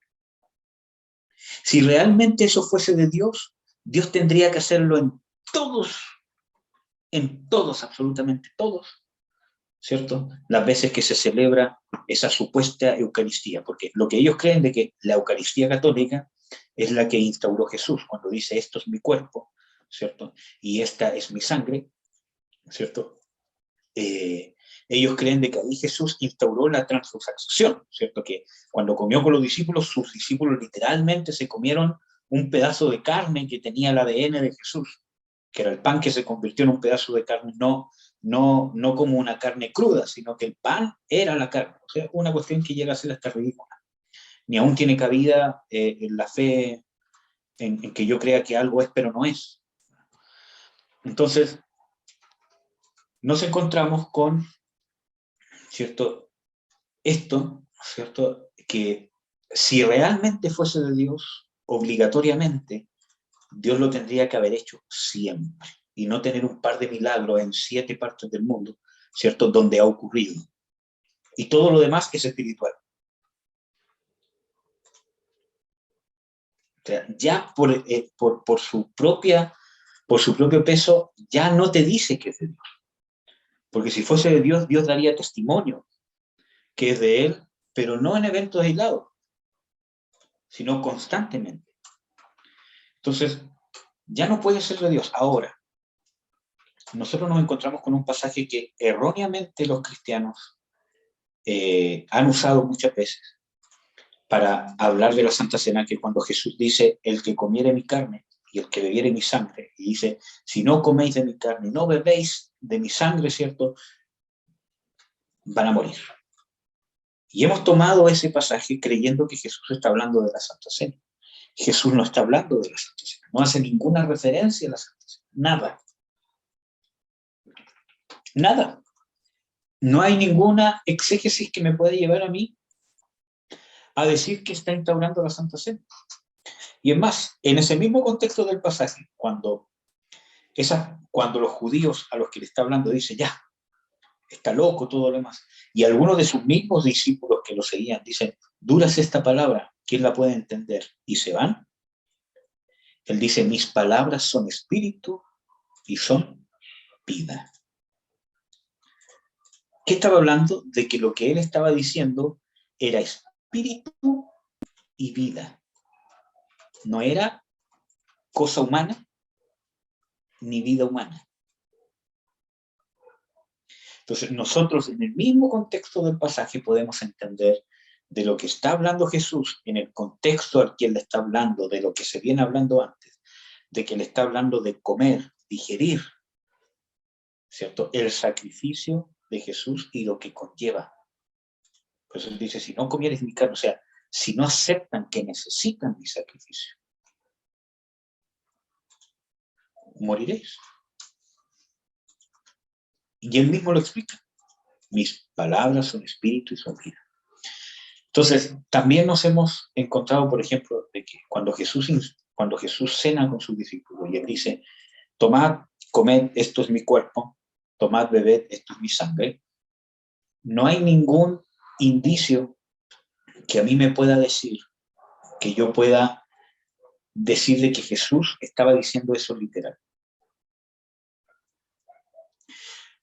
Si realmente eso fuese de Dios, Dios tendría que hacerlo en todos, absolutamente todos, ¿cierto? Las veces que se celebra esa supuesta Eucaristía, porque lo que ellos creen de que la Eucaristía católica es la que instauró Jesús, cuando dice esto es mi cuerpo, ¿cierto? Y esta es mi sangre, ¿cierto? Ellos creen de que ahí Jesús instauró la transubstanciación, ¿cierto? Que cuando comió con los discípulos, sus discípulos literalmente se comieron un pedazo de carne que tenía el ADN de Jesús, que era el pan que se convirtió en un pedazo de carne, no como una carne cruda, sino que el pan era la carne. O sea, una cuestión que llega a ser hasta ridícula. Ni aún tiene cabida en la fe en que yo crea que algo es, pero no es. Entonces, nos encontramos con, ¿cierto? Esto, ¿cierto? Que si realmente fuese de Dios, obligatoriamente, Dios lo tendría que haber hecho siempre y no tener un par de milagros en 7 partes del mundo, ¿cierto? Donde ha ocurrido. Y todo lo demás es espiritual. O sea, ya por su propio peso, ya no te dice que es de Dios. Porque si fuese de Dios, Dios daría testimonio que es de Él, pero no en eventos aislados, sino constantemente. Entonces, ya no puede ser de Dios. Ahora, nosotros nos encontramos con un pasaje que erróneamente los cristianos han usado muchas veces para hablar de la Santa Cena, que cuando Jesús dice, el que comiere mi carne y el que bebiere mi sangre, y dice, si no coméis de mi carne, no bebéis de mi sangre, ¿cierto? Van a morir. Y hemos tomado ese pasaje creyendo que Jesús está hablando de la Santa Cena. Jesús no está hablando de la Santa Cena, no hace ninguna referencia a la Santa Cena, nada. Nada. No hay ninguna exégesis que me pueda llevar a mí a decir que está instaurando la Santa Cena. Y es más, en ese mismo contexto del pasaje, cuando los judíos a los que le está hablando dicen, ya, está loco, todo lo demás, y algunos de sus mismos discípulos que lo seguían dicen, dura es esta palabra, ¿quién la puede entender? Y se van. Él dice, mis palabras son espíritu y son vida. ¿Qué estaba hablando? De que lo que él estaba diciendo era espíritu y vida. No era cosa humana ni vida humana. Entonces, nosotros en el mismo contexto del pasaje podemos entender de lo que está hablando Jesús en el contexto al que él le está hablando, de lo que se viene hablando antes, de que le está hablando de comer, digerir, ¿cierto? El sacrificio de Jesús y lo que conlleva. Por eso él dice, si no comieres mi carne, o sea, si no aceptan que necesitan mi sacrificio, moriréis. Y él mismo lo explica. Mis palabras son espíritu y son vida. Entonces, también nos hemos encontrado, por ejemplo, de que cuando Jesús cena con sus discípulos y él dice, tomad, comed, esto es mi cuerpo, tomad, bebed, esto es mi sangre, no hay ningún indicio que a mí me pueda decir, que yo pueda decirle que Jesús estaba diciendo eso literal.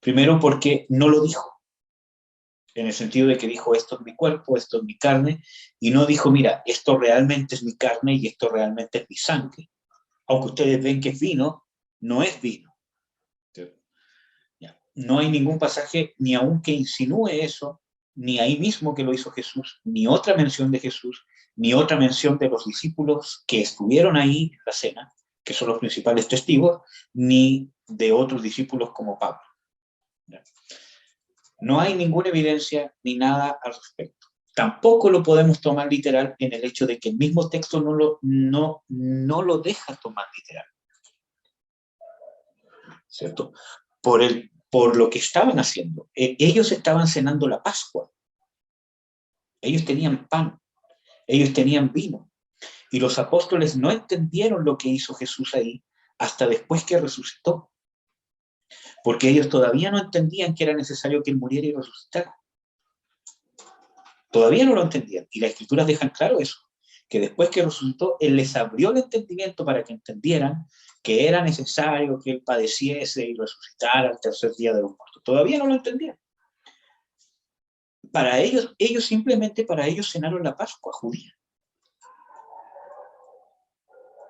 Primero porque no lo dijo, en el sentido de que dijo, esto es mi cuerpo, esto es mi carne, y no dijo, mira, esto realmente es mi carne y esto realmente es mi sangre. Aunque ustedes ven que es vino, no es vino. No hay ningún pasaje, ni aun que insinúe eso, ni ahí mismo que lo hizo Jesús, ni otra mención de Jesús, ni otra mención de los discípulos que estuvieron ahí en la cena, que son los principales testigos, ni de otros discípulos como Pablo. No hay ninguna evidencia ni nada al respecto. Tampoco lo podemos tomar literal en el hecho de que el mismo texto no lo deja tomar literal. ¿Cierto? Por lo que estaban haciendo. Ellos estaban cenando la Pascua. Ellos tenían pan, ellos tenían vino. Y los apóstoles no entendieron lo que hizo Jesús ahí hasta después que resucitó. Porque ellos todavía no entendían que era necesario que él muriera y resucitara. Todavía no lo entendían. Y las escrituras dejan claro eso, que después que resucitó, él les abrió el entendimiento para que entendieran que era necesario que él padeciese y resucitara al tercer día de los muertos. Todavía no lo entendían. Para ellos cenaron la Pascua judía.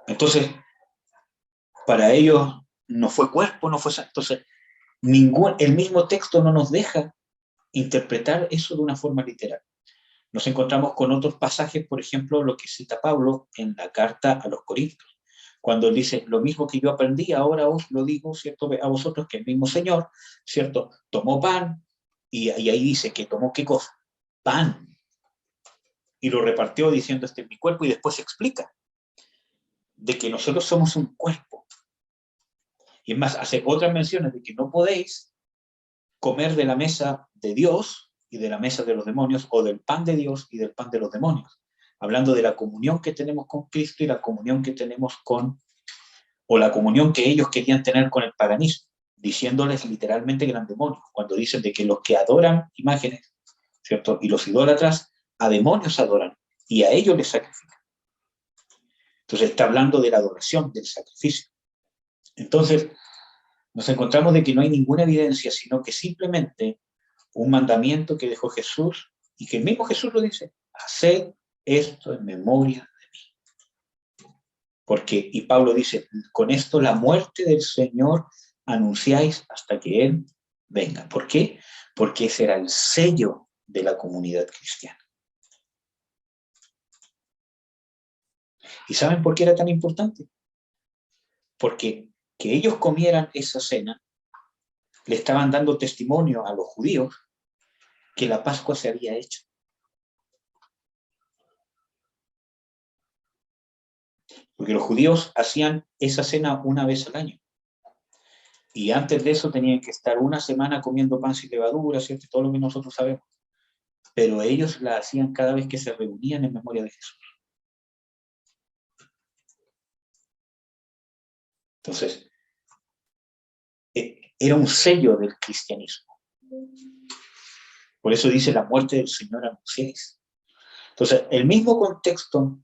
Entonces, para ellos no fue cuerpo, no fue sangre. Entonces, el mismo texto no nos deja interpretar eso de una forma literal. Nos encontramos con otros pasajes, por ejemplo, lo que cita Pablo en la carta a los Corintios, cuando él dice, lo mismo que yo aprendí, ahora os lo digo, ¿cierto? A vosotros, que el mismo Señor, ¿cierto? Tomó pan, y ahí dice que tomó ¿qué cosa? Pan. Y lo repartió diciendo, este es mi cuerpo, y después se explica de que nosotros somos un cuerpo. Y es más, hace otras menciones de que no podéis comer de la mesa de Dios y de la mesa de los demonios, o del pan de Dios y del pan de los demonios, hablando de la comunión que tenemos con Cristo y la comunión que tenemos o la comunión que ellos querían tener con el paganismo, diciéndoles literalmente que eran demonios, cuando dicen de que los que adoran imágenes, ¿cierto? Y los idólatras a demonios adoran y a ellos les sacrifican. Entonces está hablando de la adoración, del sacrificio. Entonces nos encontramos de que no hay ninguna evidencia, sino que simplemente un mandamiento que dejó Jesús y que el mismo Jesús lo dice, haced esto en memoria de mí. Porque, y Pablo dice, con esto la muerte del Señor anunciáis hasta que Él venga. ¿Por qué? Porque ese era el sello de la comunidad cristiana. ¿Y saben por qué era tan importante? Porque que ellos comieran esa cena le estaban dando testimonio a los judíos que la Pascua se había hecho. Porque los judíos hacían esa cena una vez al año. Y antes de eso tenían que estar una semana comiendo pan sin levadura, ¿cierto? Todo lo que nosotros sabemos. Pero ellos la hacían cada vez que se reunían en memoria de Jesús. Entonces, era un sello del cristianismo. Por eso dice la muerte del Señor anunciéis. Entonces, el mismo contexto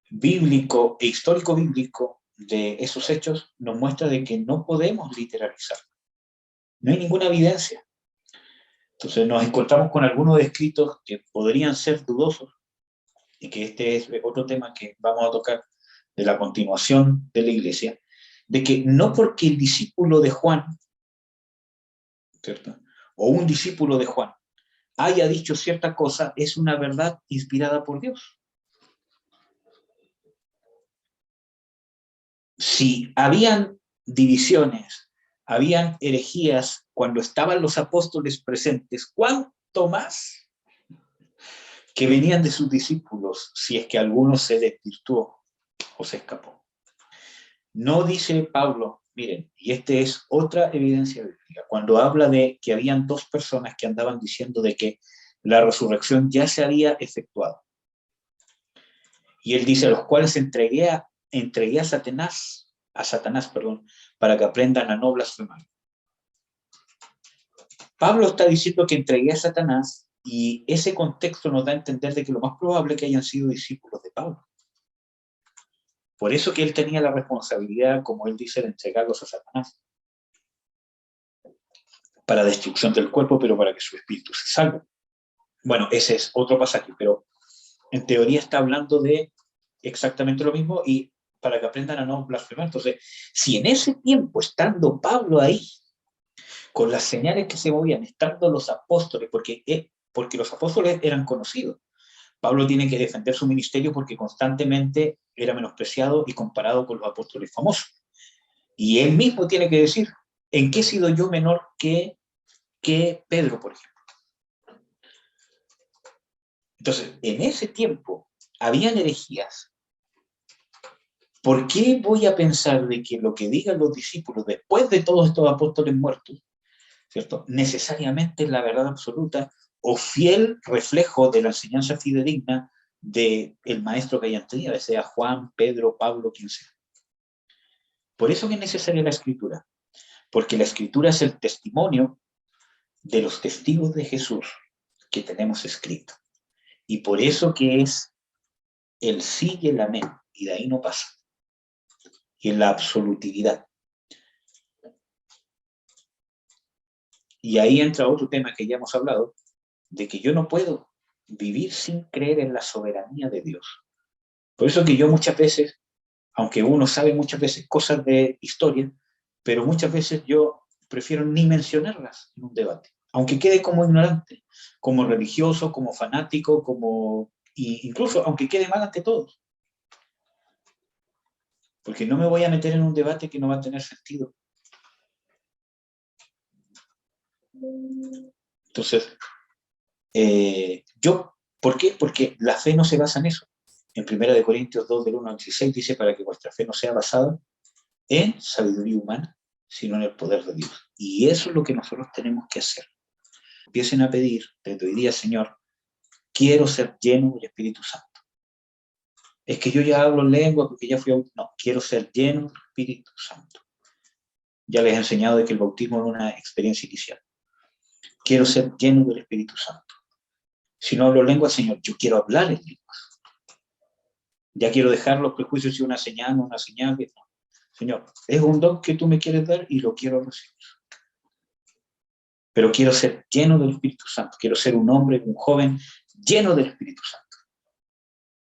bíblico e histórico bíblico de esos hechos nos muestra de que no podemos literalizar. No hay ninguna evidencia. Entonces nos encontramos con algunos escritos que podrían ser dudosos, y que este es otro tema que vamos a tocar de la continuación de la iglesia, de que no porque el discípulo de Juan, ¿cierto?, o un discípulo de Juan haya dicho cierta cosa, es una verdad inspirada por Dios. Si habían divisiones, habían herejías cuando estaban los apóstoles presentes, ¿cuánto más que venían de sus discípulos si es que alguno se desvirtuó o se escapó? No dice Pablo, miren, y esta es otra evidencia bíblica, cuando habla de que habían dos personas que andaban diciendo de que la resurrección ya se había efectuado. Y él dice, a los cuales entregué a Satanás, para que aprendan a no blasfemar. Pablo está diciendo que entregué a Satanás, y ese contexto nos da a entender de que lo más probable es que hayan sido discípulos de Pablo. Por eso que él tenía la responsabilidad, como él dice, de entregarlos a Satanás. Para destrucción del cuerpo, pero para que su espíritu se salve. Bueno, ese es otro pasaje, pero en teoría está hablando de exactamente lo mismo, y para que aprendan a no blasfemar. Entonces, si en ese tiempo, estando Pablo ahí, con las señales que se movían, estando los apóstoles, porque los apóstoles eran conocidos, Pablo tiene que defender su ministerio porque constantemente era menospreciado y comparado con los apóstoles famosos. Y él mismo tiene que decir, ¿en qué he sido yo menor que Pedro, por ejemplo? Entonces, en ese tiempo, habían herejías. ¿Por qué voy a pensar de que lo que digan los discípulos después de todos estos apóstoles muertos, ¿cierto?, necesariamente es la verdad absoluta o fiel reflejo de la enseñanza fidedigna del maestro que hayan tenido, sea Juan, Pedro, Pablo, quien sea? Por eso que es necesaria la Escritura, porque la Escritura es el testimonio de los testigos de Jesús que tenemos escrito. Y por eso que es el sí y el amén, y de ahí no pasa. Y en la absolutividad. Y ahí entra otro tema que ya hemos hablado, de que yo no puedo vivir sin creer en la soberanía de Dios. Por eso que yo muchas veces, aunque uno sabe muchas veces cosas de historia, pero muchas veces yo prefiero ni mencionarlas en un debate, aunque quede como ignorante, como religioso, como fanático, incluso aunque quede mal ante todos. Porque no me voy a meter en un debate que no va a tener sentido. Entonces, ¿por qué? Porque la fe no se basa en eso. En 1 Corintios 2, del 1 al 16, dice, para que vuestra fe no sea basada en sabiduría humana, sino en el poder de Dios. Y eso es lo que nosotros tenemos que hacer. Empiecen a pedir desde hoy día, Señor, quiero ser lleno del Espíritu Santo. Es que yo ya hablo lengua porque ya fui bautizado. No, quiero ser lleno del Espíritu Santo. Ya les he enseñado de que el bautismo es una experiencia inicial. Quiero ser lleno del Espíritu Santo. Si no hablo lengua, Señor, yo quiero hablar en lenguas. Ya quiero dejar los prejuicios y una señal. No. Señor, es un don que tú me quieres dar y lo quiero recibir. Pero quiero ser lleno del Espíritu Santo. Quiero ser un hombre, un joven lleno del Espíritu Santo.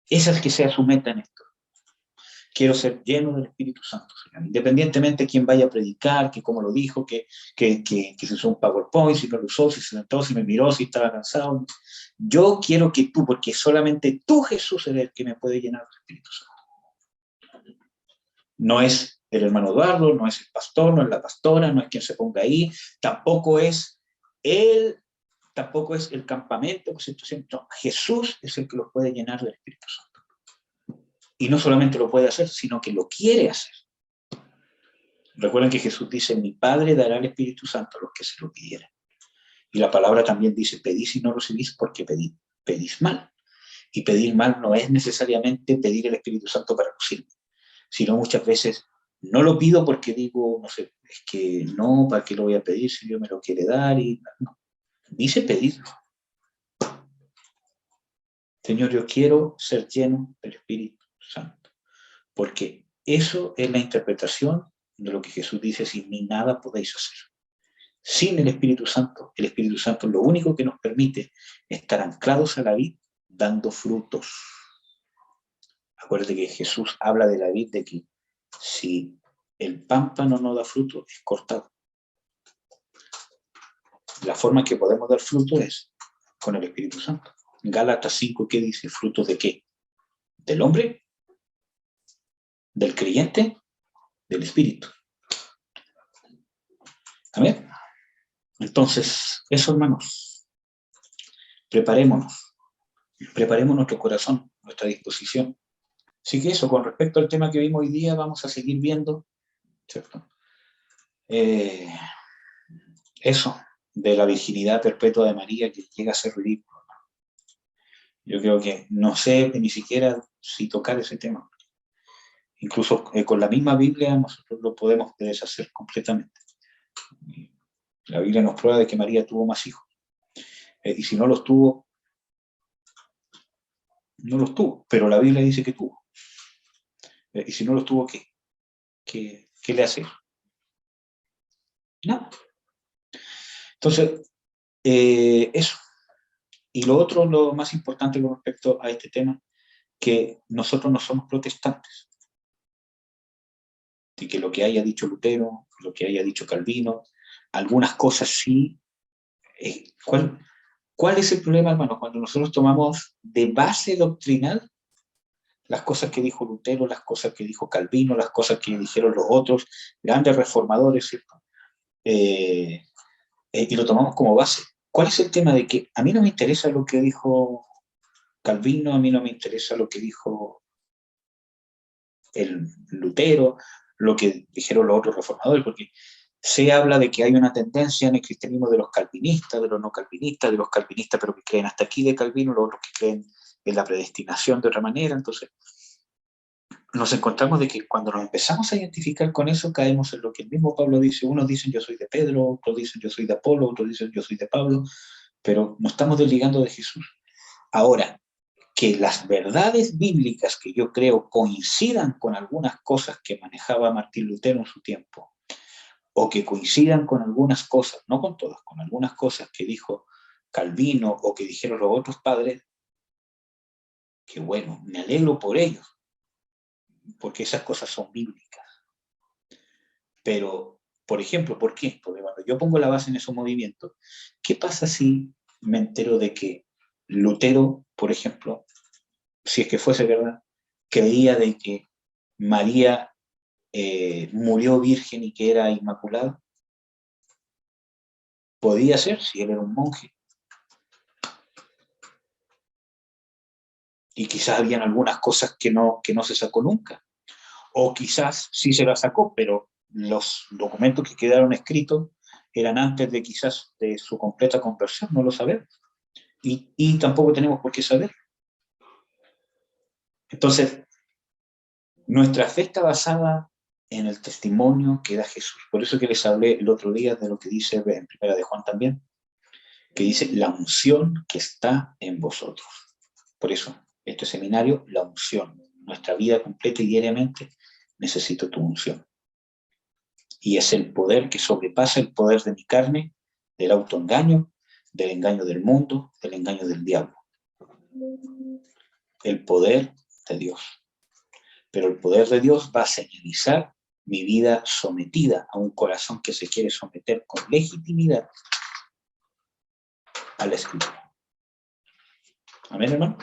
Esa es que sea su meta en esto. Quiero ser lleno del Espíritu Santo, Señor. Independientemente de quién vaya a predicar, que cómo lo dijo, que se usó un PowerPoint, si no lo usó, si se sentó, si me miró, si estaba cansado. Yo quiero que tú, porque solamente tú, Jesús, eres el que me puede llenar del Espíritu Santo. No es el hermano Eduardo, no es el pastor, no es la pastora, no es quien se ponga ahí, tampoco es el campamento, no, Jesús es el que los puede llenar del Espíritu Santo. Y no solamente lo puede hacer, sino que lo quiere hacer. Recuerden que Jesús dice, mi Padre dará el Espíritu Santo a los que se lo pidieran. Y la palabra también dice, pedís y no recibís porque pedís mal. Y pedir mal no es necesariamente pedir el Espíritu Santo para lucirme, sino muchas veces no lo pido porque digo, no sé, es que no, ¿para qué lo voy a pedir si Dios me lo quiere dar? Y no, dice pedirlo. Señor, yo quiero ser lleno del Espíritu Santo, porque eso es la interpretación de lo que Jesús dice: sin mí nada podéis hacer. Sin el Espíritu Santo es lo único que nos permite estar anclados a la vid, dando frutos. Acuérdate que Jesús habla de la vid, de que si el pámpano no da fruto, es cortado. La forma que podemos dar fruto es con el Espíritu Santo. Gálatas 5, ¿qué dice? ¿Fruto de qué? ¿Del hombre? ¿Del creyente? Del Espíritu. Amén. Entonces, eso, hermanos, preparemos nuestro corazón, nuestra disposición. Así que eso, con respecto al tema que vimos hoy día, vamos a seguir viendo, ¿cierto? Eso, de la virginidad perpetua de María, que llega a ser ridículo. Yo creo que no sé ni siquiera si tocar ese tema. Incluso con la misma Biblia nosotros lo podemos deshacer completamente. La Biblia nos prueba de que María tuvo más hijos. Y si no los tuvo, no los tuvo. Pero la Biblia dice que tuvo. Y si no los tuvo, ¿qué? ¿Qué le hace? Nada. Entonces, eso. Y lo otro, lo más importante con respecto a este tema, que nosotros no somos protestantes. Y que lo que haya dicho Lutero, lo que haya dicho Calvino, algunas cosas sí. ¿Cuál es el problema, hermano? Cuando nosotros tomamos de base doctrinal las cosas que dijo Lutero, las cosas que dijo Calvino, las cosas que dijeron los otros grandes reformadores, ¿cierto? Y lo tomamos como base. ¿Cuál es el tema de que a mí no me interesa lo que dijo Calvino, a mí no me interesa lo que dijo el Lutero, lo que dijeron los otros reformadores, porque se habla de que hay una tendencia en el cristianismo de los calvinistas, de los no calvinistas, de los calvinistas pero que creen hasta aquí de Calvino, los otros que creen en la predestinación de otra manera. Entonces nos encontramos de que cuando nos empezamos a identificar con eso, caemos en lo que el mismo Pablo dice. Unos dicen yo soy de Pedro, otros dicen yo soy de Apolo, otros dicen yo soy de Pablo, pero nos estamos desligando de Jesús. Ahora, que las verdades bíblicas que yo creo coincidan con algunas cosas que manejaba Martín Lutero en su tiempo, o que coincidan con algunas cosas, no con todas, con algunas cosas que dijo Calvino o que dijeron los otros padres, que bueno, me alegro por ellos, porque esas cosas son bíblicas. Pero, por ejemplo, ¿por qué? Porque cuando yo pongo la base en esos movimientos, ¿qué pasa si me entero de que Lutero, por ejemplo, si es que fuese verdad, creía de que María murió virgen y que era inmaculada? Podía ser si él era un monje. Y quizás habían algunas cosas que no se sacó nunca. O quizás sí se las sacó, pero los documentos que quedaron escritos eran antes de quizás de su completa conversión, no lo sabemos. Y tampoco tenemos por qué saber. Entonces, nuestra fe está basada en el testimonio que da Jesús. Por eso que les hablé el otro día de lo que dice en Primera de Juan también, que dice la unción que está en vosotros. Por eso, este seminario, la unción. Nuestra vida completa y diariamente necesito tu unción. Y es el poder que sobrepasa el poder de mi carne, del autoengaño, del engaño del mundo, del engaño del diablo. El poder de Dios. Pero el poder de Dios va a señalizar mi vida sometida a un corazón que se quiere someter con legitimidad a la Escritura. Amén, hermano.